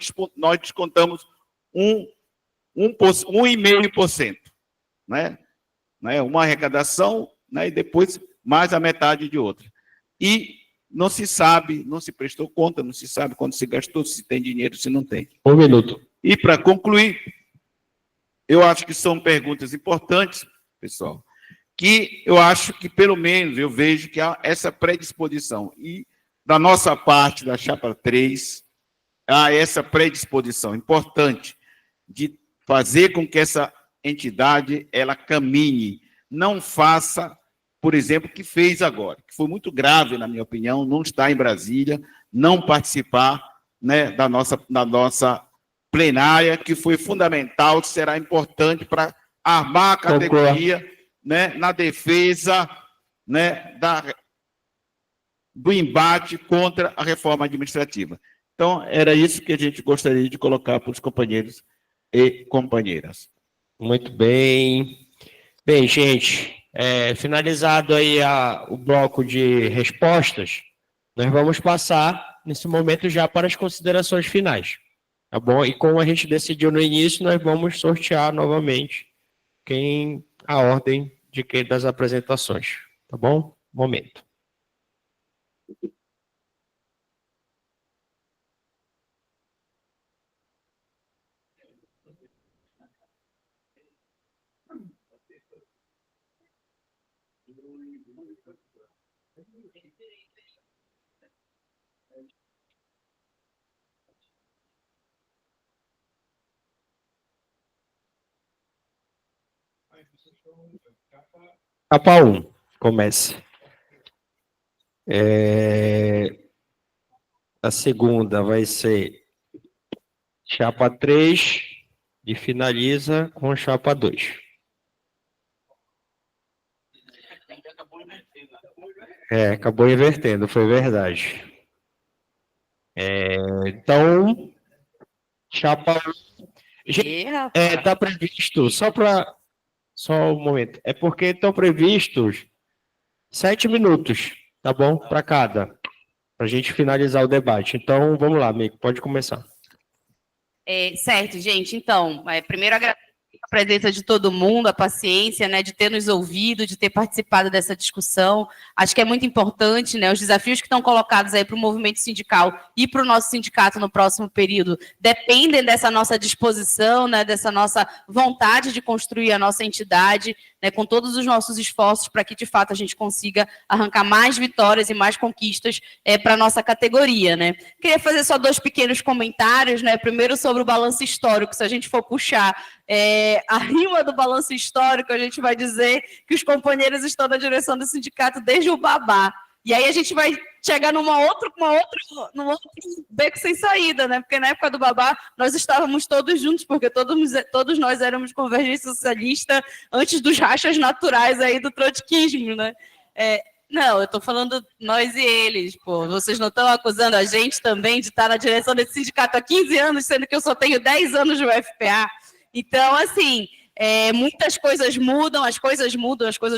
descontamos 1,5%. Né? Uma arrecadação, né? E depois mais a metade de outra. E não se sabe, não se prestou conta, não se sabe quando se gastou, se tem dinheiro, se não tem. Um minuto. E para concluir, eu acho que são perguntas importantes, pessoal, que eu acho que, pelo menos, eu vejo que há essa predisposição. E, da nossa parte, da Chapa 3, há essa predisposição importante de fazer com que essa entidade ela caminhe, não faça, por exemplo, o que fez agora, que foi muito grave, na minha opinião, não estar em Brasília, não participar, né, da nossa plenária, que foi fundamental, que será importante para armar a categoria, né, na defesa, né, do embate contra a reforma administrativa. Então, era isso que a gente gostaria de colocar para os companheiros e companheiras. Muito bem. Bem, gente, finalizado aí o bloco de respostas, nós vamos passar, nesse momento, já para as considerações finais. Tá bom? E como a gente decidiu no início, nós vamos sortear novamente a ordem das apresentações. Tá bom? Momento. Chapa 1, comece. A segunda vai ser Chapa 3 e finaliza com Chapa 2. Acabou invertendo, foi verdade. Então, Chapa 1. Está previsto, só um momento. É porque estão previstos 7 minutos, tá bom? Para cada, para a gente finalizar o debate. Então, vamos lá, amigo, pode começar. Certo, gente. Então, primeiro agradeço a presença de todo mundo, a paciência, né, de ter nos ouvido, de ter participado dessa discussão. Acho que é muito importante, né, os desafios que estão colocados aí para o movimento sindical e para o nosso sindicato no próximo período dependem dessa nossa disposição, né, dessa nossa vontade de construir a nossa entidade, né, com todos os nossos esforços para que, de fato, a gente consiga arrancar mais vitórias e mais conquistas para a nossa categoria, né. Queria fazer só 2 pequenos comentários, né, primeiro sobre o balanço histórico. Se a gente for puxar a rima do balanço histórico, a gente vai dizer que os companheiros estão na direção do sindicato desde o Babá. E aí a gente vai chegar num outro beco sem saída, né? Porque na época do Babá nós estávamos todos juntos, porque todos nós éramos Convergência Socialista antes dos rachas naturais aí do trotskismo, né? Não, eu estou falando nós e eles, pô. Vocês não estão acusando a gente também de estar na direção desse sindicato há 15 anos, sendo que eu só tenho 10 anos de UFPA. Então, assim, muitas coisas mudam, as coisas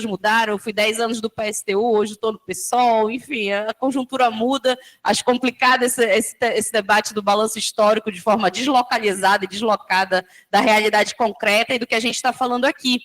mudaram. Eu fui 10 anos do PSTU, hoje estou no PSOL, enfim, a conjuntura muda. Acho complicado esse debate do balanço histórico de forma deslocalizada e deslocada da realidade concreta e do que a gente está falando aqui.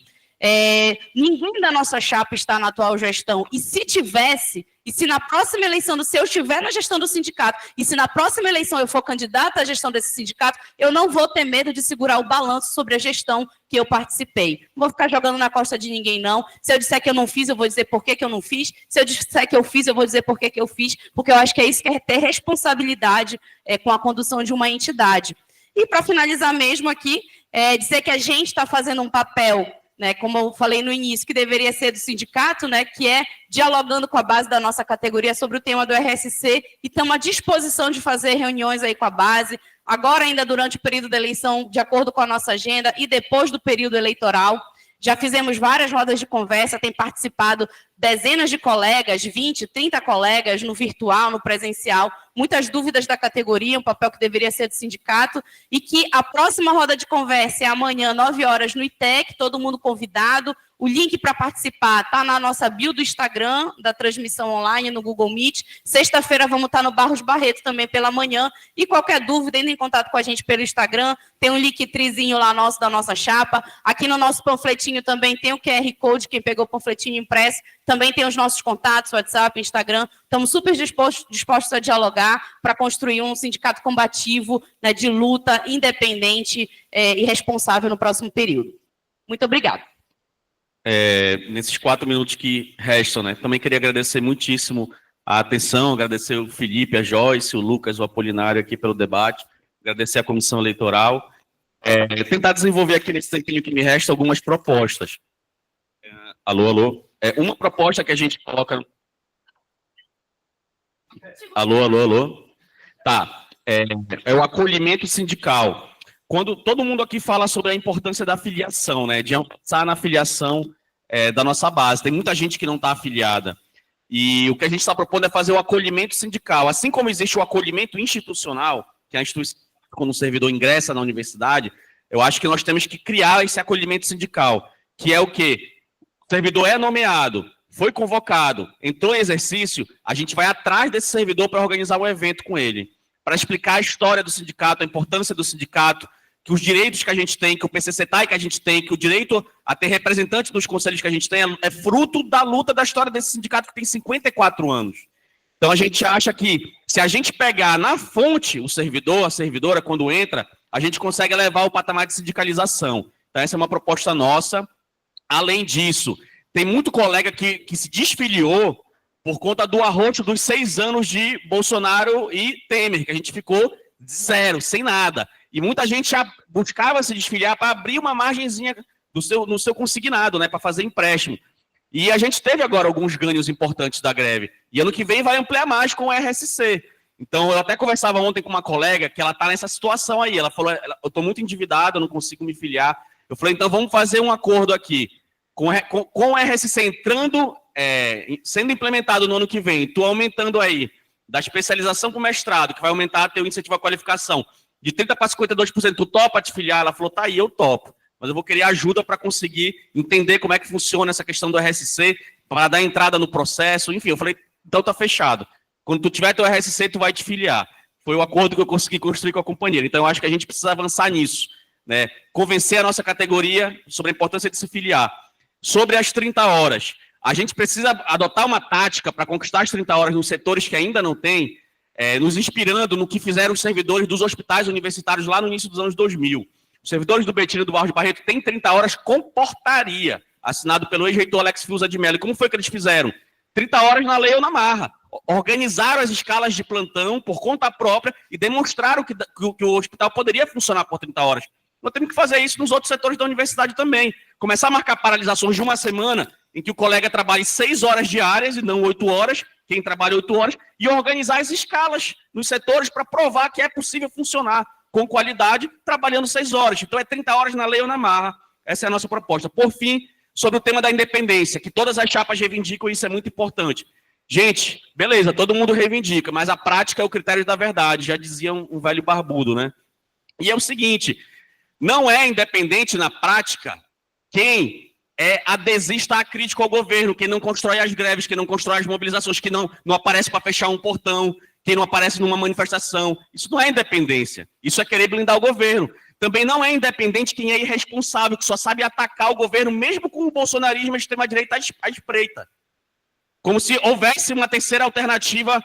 Ninguém da nossa chapa está na atual gestão, e se tivesse, e se na próxima eleição, se eu estiver na gestão do sindicato, e se na próxima eleição eu for candidata à gestão desse sindicato, eu não vou ter medo de segurar o balanço sobre a gestão que eu participei. Não vou ficar jogando na costa de ninguém, não. Se eu disser que eu não fiz, eu vou dizer por que eu não fiz. Se eu disser que eu fiz, eu vou dizer por que eu fiz, porque eu acho que é isso que é ter responsabilidade com a condução de uma entidade. E, para finalizar mesmo aqui, dizer que a gente está fazendo um papel, né, como eu falei no início, que deveria ser do sindicato, né, que é dialogando com a base da nossa categoria sobre o tema do RSC, e estamos à disposição de fazer reuniões aí com a base, agora ainda durante o período da eleição, de acordo com a nossa agenda, e depois do período eleitoral. Já fizemos várias rodas de conversa, tem participado dezenas de colegas, 20, 30 colegas no virtual, no presencial, muitas dúvidas da categoria, um papel que deveria ser do sindicato, e que a próxima roda de conversa é amanhã, 9 horas, no ITEC, todo mundo convidado. O link para participar está na nossa bio do Instagram, da transmissão online, no Google Meet. Sexta-feira vamos estar no Barros Barreto também pela manhã. E qualquer dúvida, entre em contato com a gente pelo Instagram. Tem um linktrizinho lá nosso, da nossa chapa. Aqui no nosso panfletinho também tem o QR Code, quem pegou o panfletinho impresso. Também tem os nossos contatos, WhatsApp, Instagram. Estamos super dispostos a dialogar para construir um sindicato combativo, né, de luta, independente e responsável no próximo período. Muito obrigada. Nesses 4 minutos que restam, né, também queria agradecer muitíssimo a atenção, agradecer o Felipe, a Joyce, o Lucas, o Apolinário aqui pelo debate, agradecer a comissão eleitoral, tentar desenvolver aqui nesse tempinho que me resta algumas propostas. Alô? Uma proposta que a gente coloca... Alô? Tá, é o acolhimento sindical. Quando todo mundo aqui fala sobre a importância da filiação, né, de avançar na filiação da nossa base, tem muita gente que não está afiliada. E o que a gente está propondo é fazer o acolhimento sindical. Assim como existe o acolhimento institucional, que a instituição, quando o servidor ingressa na universidade, eu acho que nós temos que criar esse acolhimento sindical, que é o quê? O servidor é nomeado, foi convocado, entrou em exercício, a gente vai atrás desse servidor para organizar um evento com ele, para explicar a história do sindicato, a importância do sindicato, que os direitos que a gente tem, que o PCCTAI que a gente tem, que o direito a ter representante dos conselhos que a gente tem é fruto da luta da história desse sindicato que tem 54 anos. Então a gente acha que se a gente pegar na fonte o servidor, a servidora, quando entra, a gente consegue elevar o patamar de sindicalização. Então essa é uma proposta nossa. Além disso, tem muito colega que se desfiliou por conta do arroxo dos 6 anos de Bolsonaro e Temer, que a gente ficou zero, sem nada. E muita gente já buscava se desfiliar para abrir uma margenzinha no seu consignado, né, para fazer empréstimo. E a gente teve agora alguns ganhos importantes da greve. E ano que vem vai ampliar mais com o RSC. Então, eu até conversava ontem com uma colega que ela está nessa situação aí. Ela falou, eu estou muito endividada, eu não consigo me filiar. Eu falei, então vamos fazer um acordo aqui. Com o RSC entrando, sendo implementado no ano que vem, tu aumentando aí da especialização para o mestrado, que vai aumentar teu incentivo à qualificação, de 30% para 52%, tu topa te filiar? Ela falou, tá aí, eu topo. Mas eu vou querer ajuda para conseguir entender como é que funciona essa questão do RSC, para dar entrada no processo, enfim. Eu falei, então tá fechado. Quando tu tiver teu RSC, tu vai te filiar. Foi o acordo que eu consegui construir com a companheira. Então, eu acho que a gente precisa avançar nisso, né? Convencer a nossa categoria sobre a importância de se filiar. Sobre as 30 horas, a gente precisa adotar uma tática para conquistar as 30 horas nos setores que ainda não tem, nos inspirando no que fizeram os servidores dos hospitais universitários lá no início dos anos 2000. Os servidores do Betim e do Barros Barreto têm 30 horas com portaria, assinado pelo ex-reitor Alex Fiuza de Mello. E como foi que eles fizeram? 30 horas na lei ou na marra. Organizaram as escalas de plantão por conta própria e demonstraram que o hospital poderia funcionar por 30 horas. Nós temos que fazer isso nos outros setores da universidade também. Começar a marcar paralisações de uma semana em que o colega trabalhe 6 horas diárias e não 8 horas, quem trabalha 8 horas, e organizar as escalas nos setores para provar que é possível funcionar com qualidade, trabalhando 6 horas. Então é 30 horas na lei ou na marra. Essa é a nossa proposta. Por fim, sobre o tema da independência, que todas as chapas reivindicam, isso é muito importante. Gente, beleza, todo mundo reivindica, mas a prática é o critério da verdade, já dizia um velho barbudo, né? E é o seguinte, não é independente na prática quem é adesista a crítico ao governo, quem não constrói as greves, quem não constrói as mobilizações, que não aparece para fechar um portão, quem não aparece numa manifestação. Isso não é independência, isso é querer blindar o governo. Também não é independente quem é irresponsável, que só sabe atacar o governo, mesmo com o bolsonarismo e a extrema-direita à espreita. Como se houvesse uma terceira alternativa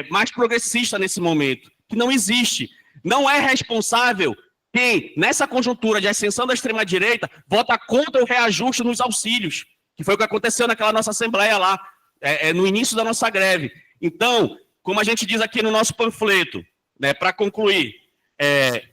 mais progressista nesse momento, que não existe. Não é responsável quem, nessa conjuntura de ascensão da extrema-direita, vota contra o reajuste nos auxílios, que foi o que aconteceu naquela nossa assembleia lá, no início da nossa greve. Então, como a gente diz aqui no nosso panfleto, né, para concluir,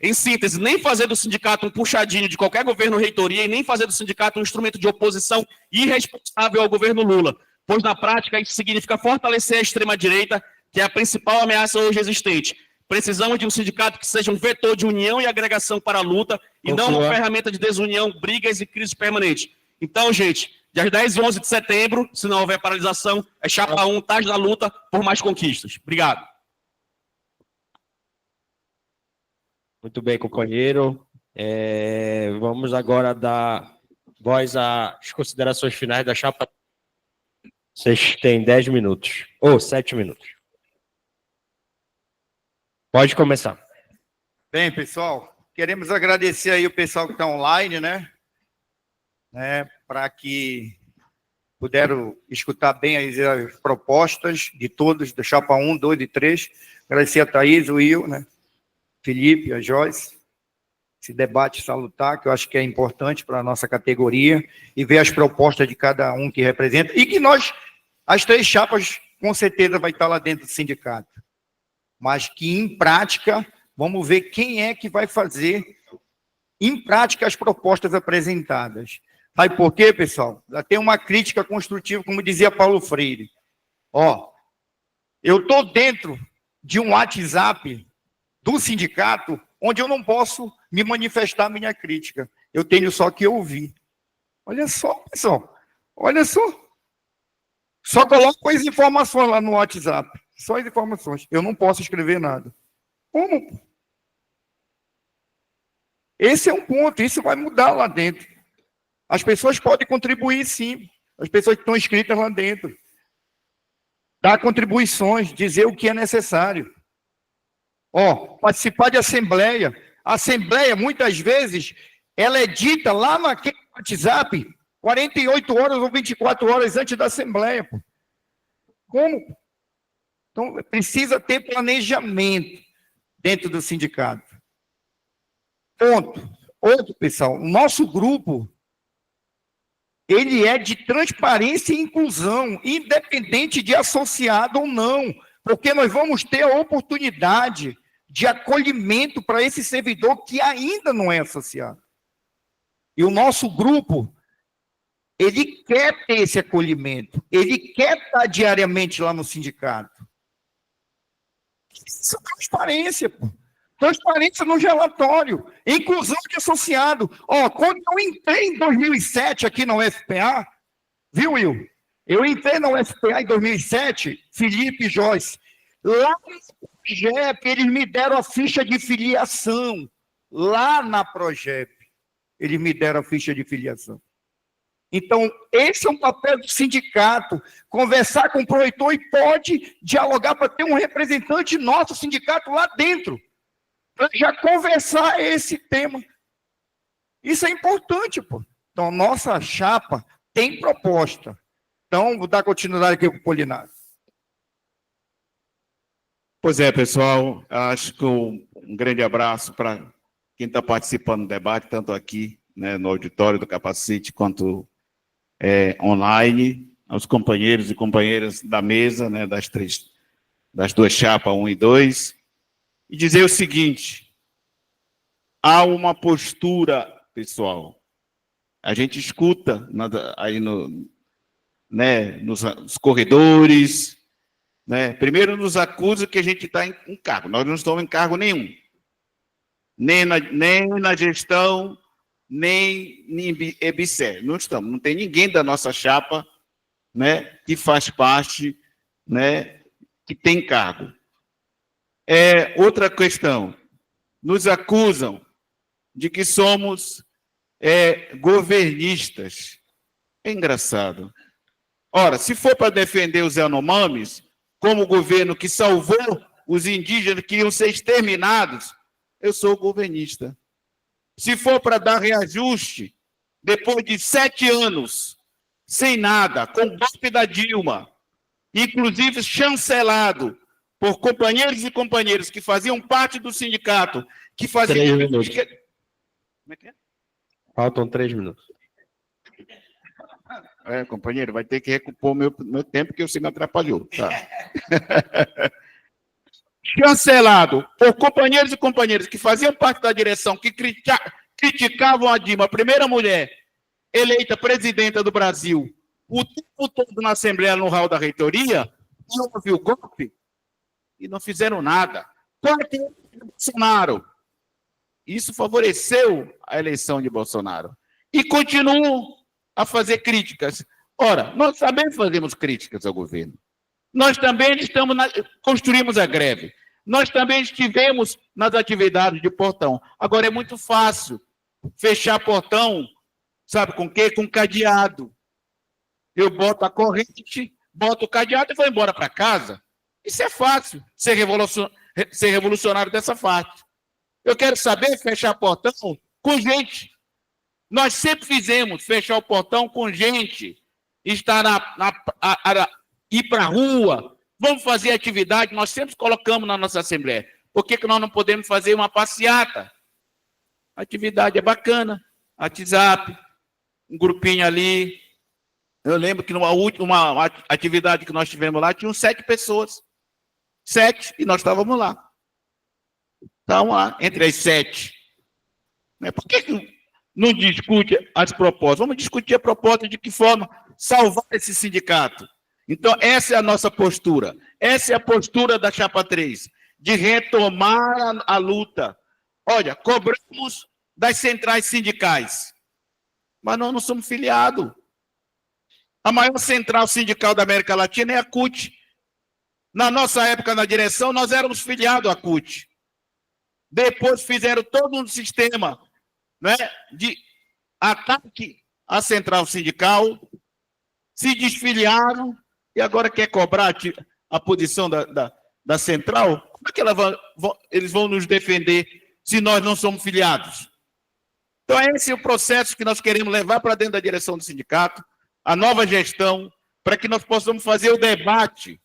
em síntese, nem fazer do sindicato um puxadinho de qualquer governo reitoria e nem fazer do sindicato um instrumento de oposição irresponsável ao governo Lula, pois na prática isso significa fortalecer a extrema-direita, que é a principal ameaça hoje existente. Precisamos de um sindicato que seja um vetor de união e agregação para a luta e não uma ferramenta de desunião, brigas e crises permanentes. Então, gente, dias 10 e 11 de setembro, se não houver paralisação, é chapa 1, Taz da luta por mais conquistas. Obrigado. Muito bem, companheiro. Vamos agora dar voz às considerações finais da chapa. Vocês têm 10 minutos, ou 7 minutos. Pode começar. Bem, pessoal, queremos agradecer aí o pessoal que está online, né? Para que puderam escutar bem as propostas de todos, da chapa 1, 2 e 3. Agradecer a Thaís, o Will, né? Felipe, a Joyce. Esse debate salutar, que eu acho que é importante para a nossa categoria, e ver as propostas de cada um que representa, e que nós, as 3 chapas, com certeza vai estar lá dentro do sindicato. Mas que, em prática, vamos ver quem é que vai fazer, em prática, as propostas apresentadas. Sabe por quê, pessoal? Já tem uma crítica construtiva, como dizia Paulo Freire. Eu estou dentro de um WhatsApp do sindicato, onde eu não posso me manifestar minha crítica. Eu tenho só que ouvir. Olha só, pessoal. Olha só. Só coloco as informações lá no WhatsApp. Só as informações. Eu não posso escrever nada. Como? Esse é um ponto. Isso vai mudar lá dentro. As pessoas podem contribuir, sim. As pessoas que estão inscritas lá dentro. Dar contribuições, dizer o que é necessário. Participar de assembleia. A assembleia, muitas vezes, ela é dita lá naquele WhatsApp 48 horas ou 24 horas antes da assembleia. Como? Então, precisa ter planejamento dentro do sindicato. Ponto. Outro, pessoal, o nosso grupo, ele é de transparência e inclusão, independente de associado ou não, porque nós vamos ter a oportunidade de acolhimento para esse servidor que ainda não é associado. E o nosso grupo, ele quer ter esse acolhimento, ele quer estar diariamente lá no sindicato. Isso é transparência, pô. Transparência no relatório, inclusão de associado. Quando eu entrei em 2007 aqui na UFPA, viu, Will? Eu entrei na UFPA em 2007, Felipe e Joyce. Lá no Progep, eles me deram a ficha de filiação. Lá na Progep, eles me deram a ficha de filiação. Então, esse é um papel do sindicato, conversar com o proreitor e pode dialogar para ter um representante nosso sindicato lá dentro, para já conversar esse tema. Isso é importante, pô. Então, nossa chapa tem proposta. Então, vou dar continuidade aqui com o Polinário. Pois é, pessoal, acho que um grande abraço para quem está participando do debate, tanto aqui, né, no auditório do Capacite, quanto online, aos companheiros e companheiras da mesa, né, das 2 chapas, 1 e 2, e dizer o seguinte: há uma postura, pessoal, a gente escuta aí nos corredores, né? Primeiro nos acusa que a gente está em cargo. Nós não estamos em cargo nenhum. Nem na gestão, nem em EBSER. Não estamos. Não tem ninguém da nossa chapa, né, que faz parte, né, que tem cargo. Outra questão. Nos acusam de que somos governistas. É engraçado. Ora, se for para defender os Yanomamis, como o governo que salvou os indígenas que iam ser exterminados, eu sou governista. Se for para dar reajuste, depois de 7 anos, sem nada, com o golpe da Dilma, inclusive chancelado por companheiros e companheiras que faziam parte do sindicato, que faziam... 3 minutos. Como é que é? Faltam 3 minutos. Companheiro, vai ter que recompor meu tempo, que você me atrapalhou. Tá. Chancelado por companheiros e companheiras que faziam parte da direção, que criticavam a Dilma, a primeira mulher eleita presidenta do Brasil, o tempo todo na Assembleia, no hall da reitoria, não houve o golpe e não fizeram nada. Bolsonaro. Isso favoreceu a eleição de Bolsonaro. E continuam a fazer críticas. Ora, nós também fazemos críticas ao governo. Nós também construímos a greve. Nós também estivemos nas atividades de portão. Agora, é muito fácil fechar portão Sabe com quê? Com cadeado. Eu boto a corrente, boto o cadeado e vou embora para casa. Isso é fácil, ser revolucionário dessa parte. Eu quero saber fechar portão com gente. Nós sempre fizemos fechar o portão com gente. Estar ir para a rua, vamos fazer atividade, nós sempre colocamos na nossa Assembleia. Por que nós não podemos fazer uma passeata? A atividade é bacana, WhatsApp, um grupinho ali. Eu lembro que numa última atividade que nós tivemos lá, tinham 7 pessoas. 7, e nós estávamos lá. Estávamos lá, entre as 7. Por que não discute as propostas? Vamos discutir a proposta de que forma salvar esse sindicato. Então, essa é a nossa postura. Essa é a postura da Chapa 3, de retomar a luta. Olha, cobramos das centrais sindicais, mas nós não somos filiados. A maior central sindical da América Latina é a CUT. Na nossa época, na direção, nós éramos filiados à CUT. Depois fizeram todo um sistema, né, de ataque à central sindical, se desfiliaram e agora quer cobrar a posição da central. Como é que eles vão nos defender se nós não somos filiados? Então, esse é o processo que nós queremos levar para dentro da direção do sindicato, a nova gestão, para que nós possamos fazer o debate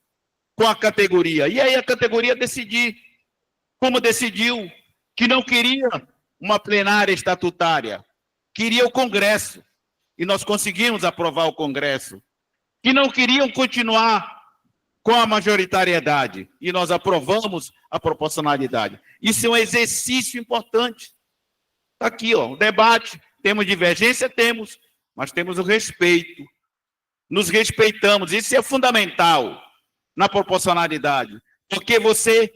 com a categoria. E aí a categoria decidir, como decidiu, que não queria uma plenária estatutária, queria o Congresso, e nós conseguimos aprovar o Congresso, que não queriam continuar com a majoritariedade, e nós aprovamos a proporcionalidade. Isso é um exercício importante. Está aqui, ó, o debate, temos divergência? Temos, mas temos o respeito. Nos respeitamos, isso é fundamental na proporcionalidade, porque você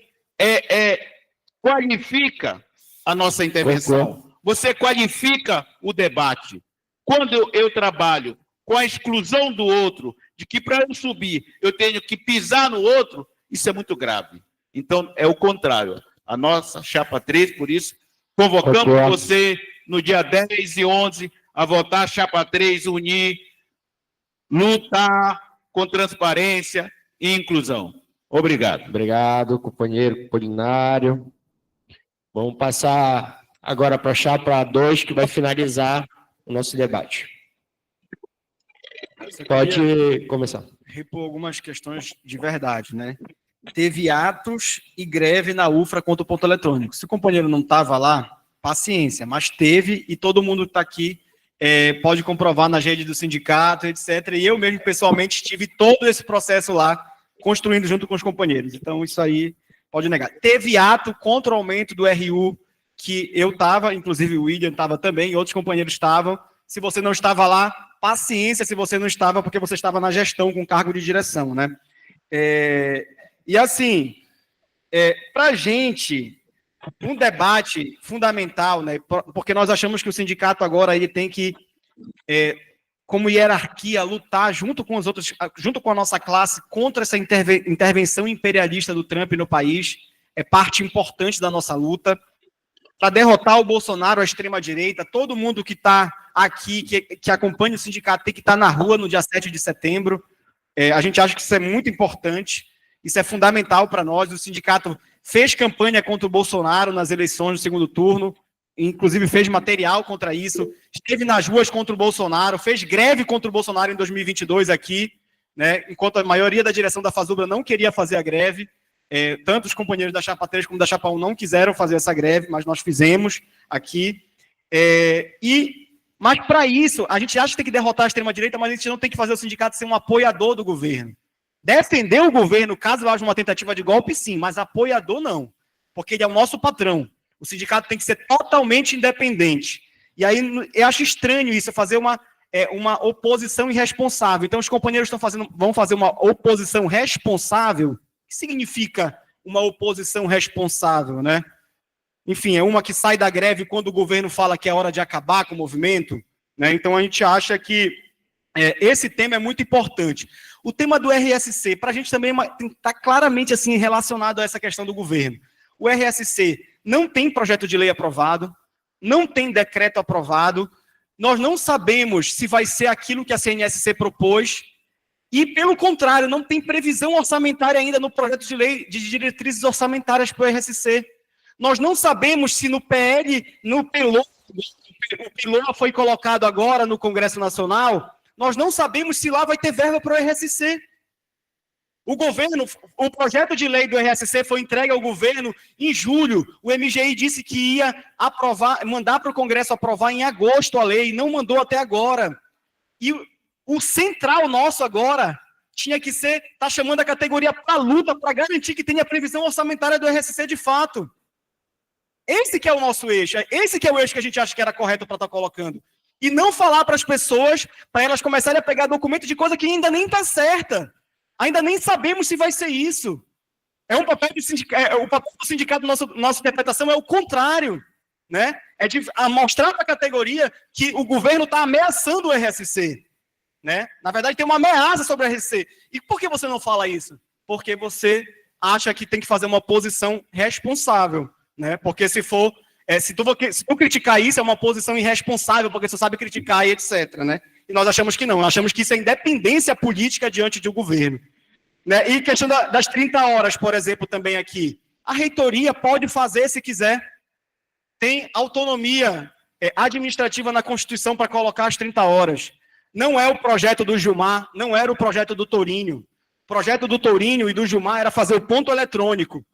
qualifica a nossa intervenção, você qualifica o debate. Quando eu trabalho com a exclusão do outro, de que para eu subir eu tenho que pisar no outro, isso é muito grave. Então, é o contrário. A nossa Chapa 3, por isso, convocamos você no dia 10 e 11 a votar a Chapa 3, unir, lutar com transparência e inclusão. Obrigado. Obrigado, companheiro Polinário. Vamos passar agora para a Chapa 2, que vai finalizar o nosso debate. Pode começar. Repor algumas questões de verdade, né? Teve atos e greve na UFRA contra o ponto eletrônico. Se o companheiro não estava lá, paciência, mas teve, e todo mundo que está aqui pode comprovar na rede do sindicato, etc. E eu mesmo, pessoalmente, tive todo esse processo lá, construindo junto com os companheiros. Então, isso aí pode negar. Teve ato contra o aumento do RU, que eu estava, inclusive o William estava também, e outros companheiros estavam. Se você não estava lá, paciência se você não estava, porque você estava na gestão com cargo de direção, né? E assim, para a gente, um debate fundamental, né? Porque nós achamos que o sindicato agora ele tem que, como hierarquia, lutar junto com os outros, junto com a nossa classe, contra essa intervenção imperialista do Trump no país. É parte importante da nossa luta. Para derrotar o Bolsonaro, a extrema-direita, todo mundo que está aqui, que acompanha o sindicato, tem que estar na rua no dia 7 de setembro. A gente acha que isso é muito importante, isso é fundamental para nós. O sindicato fez campanha contra o Bolsonaro nas eleições do segundo turno, inclusive fez material contra isso, esteve nas ruas contra o Bolsonaro, fez greve contra o Bolsonaro em 2022 aqui, né, enquanto a maioria da direção da Fazubra não queria fazer a greve. Tanto os companheiros da Chapa 3 como da Chapa 1 não quiseram fazer essa greve, mas nós fizemos aqui. Mas para isso, a gente acha que tem que derrotar a extrema-direita, mas a gente não tem que fazer o sindicato ser um apoiador do governo. Defender o governo, caso haja uma tentativa de golpe, sim, mas apoiador não, porque ele é o nosso patrão. O sindicato tem que ser totalmente independente. E aí eu acho estranho isso, fazer uma oposição irresponsável. Então os companheiros vão fazer uma oposição responsável. O que significa uma oposição responsável, né? Enfim, é uma que sai da greve quando o governo fala que é hora de acabar com o movimento, né? Então a gente acha que esse tema é muito importante. O tema do RSC, para a gente também está claramente assim, relacionado a essa questão do governo. O RSC não tem projeto de lei aprovado, não tem decreto aprovado, Nós não sabemos se vai ser aquilo que a CNSC propôs e, pelo contrário, não tem previsão orçamentária ainda no projeto de lei de diretrizes orçamentárias para o RSC. Nós não sabemos se no PL, no PELOA, o PELOA foi colocado agora no Congresso Nacional, nós não sabemos se lá vai ter verba para o RSC. O projeto de lei do RSC foi entregue ao governo em julho. O MGI disse que ia aprovar, mandar para o Congresso aprovar em agosto a lei, não mandou até agora. E o central nosso agora tinha que ser, está chamando a categoria para a luta, para garantir que tenha previsão orçamentária do RSC de fato. Esse que é o nosso eixo, esse que é o eixo que a gente acha que era correto para estar colocando. E não falar para as pessoas, para elas começarem a pegar documento de coisa que ainda nem está certa. Ainda nem sabemos se vai ser isso. É um papel do sindicato, o papel do sindicato, nossa interpretação é o contrário, né? É de mostrar para a categoria que o governo está ameaçando o RSC, né? Na verdade, tem uma ameaça sobre o RSC. E por que você não fala isso? Porque você acha que tem que fazer uma posição responsável, né? Porque se tu criticar isso, é uma posição irresponsável, porque você sabe criticar e etc, né? E nós achamos que não, nós achamos que isso é independência política diante do governo. Né? E questão das 30 horas, por exemplo, também aqui. A reitoria pode fazer se quiser. Tem autonomia administrativa na Constituição para colocar as 30 horas. Não é o projeto do Gilmar, não era o projeto do Tourinho. O projeto do Tourinho e do Gilmar era fazer o ponto eletrônico.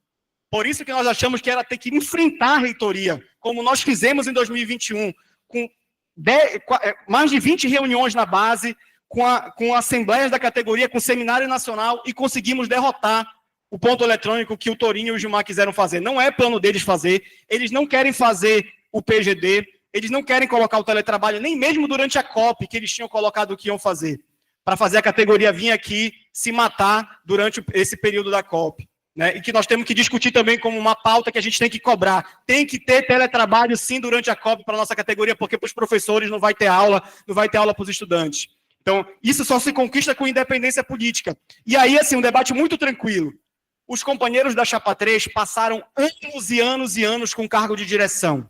Por isso que nós achamos que era ter que enfrentar a reitoria, como nós fizemos em 2021, com mais de 20 reuniões na base, com assembleias da categoria, com seminário nacional, e conseguimos derrotar o ponto eletrônico que o Tourinho e o Gilmar quiseram fazer. Não é plano deles fazer, eles não querem fazer o PGD, eles não querem colocar o teletrabalho, nem mesmo durante a COP, que eles tinham colocado o que iam fazer, para fazer a categoria vir aqui se matar durante esse período da COP. Né? E que nós temos que discutir também como uma pauta que a gente tem que cobrar. Tem que ter teletrabalho, sim, durante a COP para a nossa categoria, porque para os professores não vai ter aula para os estudantes. Então, isso só se conquista com independência política. E aí, assim, um debate muito tranquilo. Os companheiros da Chapa 3 passaram anos e anos e anos com cargo de direção,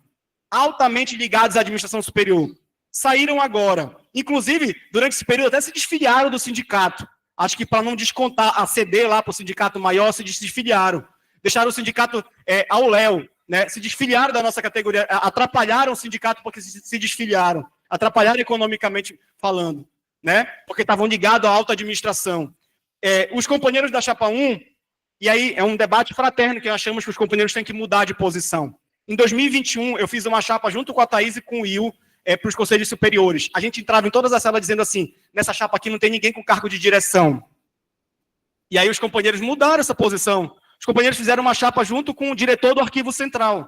altamente ligados à administração superior. Saíram agora. Inclusive, durante esse período, até se desfiliaram do sindicato. Acho que para não descontar a CD lá para o sindicato maior, se desfiliaram. Deixaram o sindicato ao léu, né? Se desfiliaram da nossa categoria, atrapalharam o sindicato porque se desfiliaram. Atrapalharam economicamente falando, né? Porque estavam ligados à alta administração. Os companheiros da Chapa 1, e aí é um debate fraterno que nós achamos que os companheiros têm que mudar de posição. Em 2021, eu fiz uma chapa junto com a Thaís e com o Will, para os conselhos superiores. A gente entrava em todas as salas dizendo assim, nessa chapa aqui não tem ninguém com cargo de direção. E aí os companheiros mudaram essa posição. Os companheiros fizeram uma chapa junto com o diretor do Arquivo Central.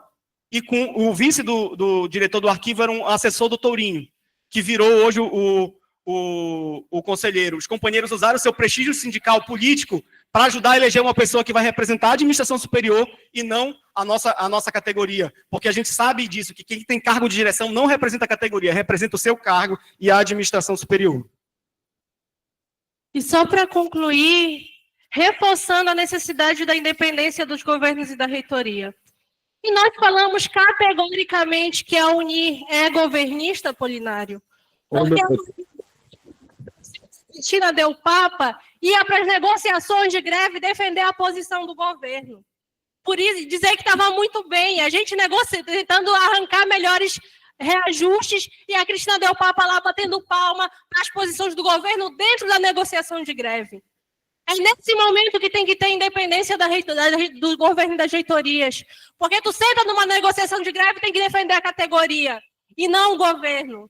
E com o vice do diretor do arquivo era um assessor do Tourinho, que virou hoje o conselheiro. Os companheiros usaram seu prestígio sindical político para ajudar a eleger uma pessoa que vai representar a administração superior e não a nossa categoria. Porque a gente sabe disso, que quem tem cargo de direção não representa a categoria, representa o seu cargo e a administração superior. E só para concluir, reforçando a necessidade da independência dos governos e da reitoria. E nós falamos categoricamente que a UNIR é governista, Apolinário, porque a Cristina Del Papa ia para as negociações de greve defender a posição do governo. Por isso, dizer que estava muito bem, a gente tentando arrancar melhores reajustes e a Cristina Del Papa lá batendo palma para as posições do governo dentro da negociação de greve. É nesse momento que tem que ter independência do governo e das reitorias. Porque tu senta numa negociação de greve e tem que defender a categoria e não o governo.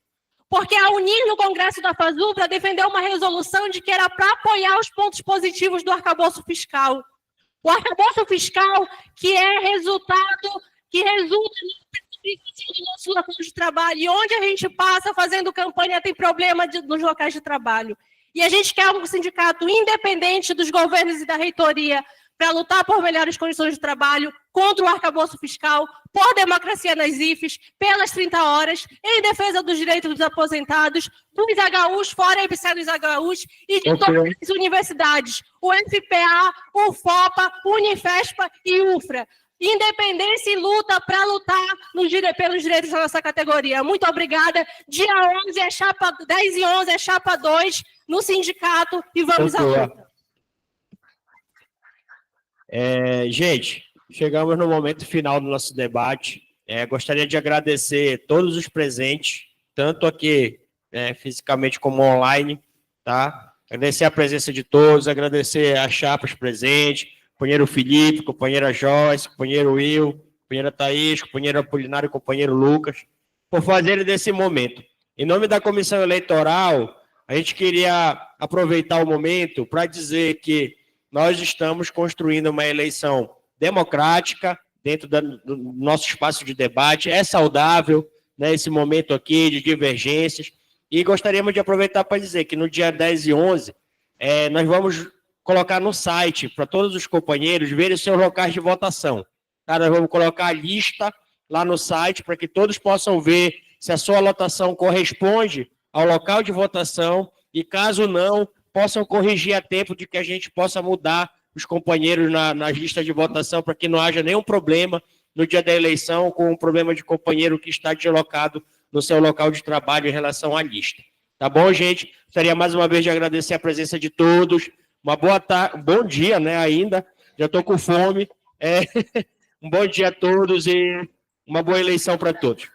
Porque a UNIR no Congresso da FASUPRA defendeu uma resolução de que era para apoiar os pontos positivos do arcabouço fiscal. O arcabouço fiscal que resulta no nosso local de trabalho. E onde a gente passa fazendo campanha tem problema nos locais de trabalho. E a gente quer um sindicato independente dos governos e da reitoria para lutar por melhores condições de trabalho, contra o arcabouço fiscal, por democracia nas IFES, pelas 30 horas, em defesa dos direitos dos aposentados, dos HUs, fora a EPC dos HUs, e de todas as universidades, o FPA, o FOPA, o Unifespa e UFRA. Independência e luta para lutar pelos direitos da nossa categoria. Muito obrigada. Dia 11 é chapa, 10 e 11 é chapa 2 no sindicato e vamos à luta. Gente, chegamos no momento final do nosso debate. Gostaria de agradecer todos os presentes, tanto aqui fisicamente como online, tá? Agradecer a presença de todos, agradecer as chapas presentes, companheiro Felipe, companheira Joyce, companheiro Will, companheira Thaís, companheiro Apolinário e companheiro Lucas, por fazerem desse momento. Em nome da comissão eleitoral, a gente queria aproveitar o momento para dizer que nós estamos construindo uma eleição democrática dentro do nosso espaço de debate, é saudável, né, esse momento aqui de divergências, e gostaríamos de aproveitar para dizer que no dia 10 e 11, nós vamos colocar no site, para todos os companheiros verem os seus locais de votação. Tá? Nós vamos colocar a lista lá no site, para que todos possam ver se a sua lotação corresponde ao local de votação, e caso não, possam corrigir a tempo de que a gente possa mudar os companheiros nas listas de votação, para que não haja nenhum problema no dia da eleição com o problema de companheiro que está deslocado no seu local de trabalho em relação à lista. Tá bom, gente? Gostaria mais uma vez de agradecer a presença de todos. Uma boa tarde, um bom dia, né, ainda. Já estou com fome. Um bom dia a todos e uma boa eleição para todos.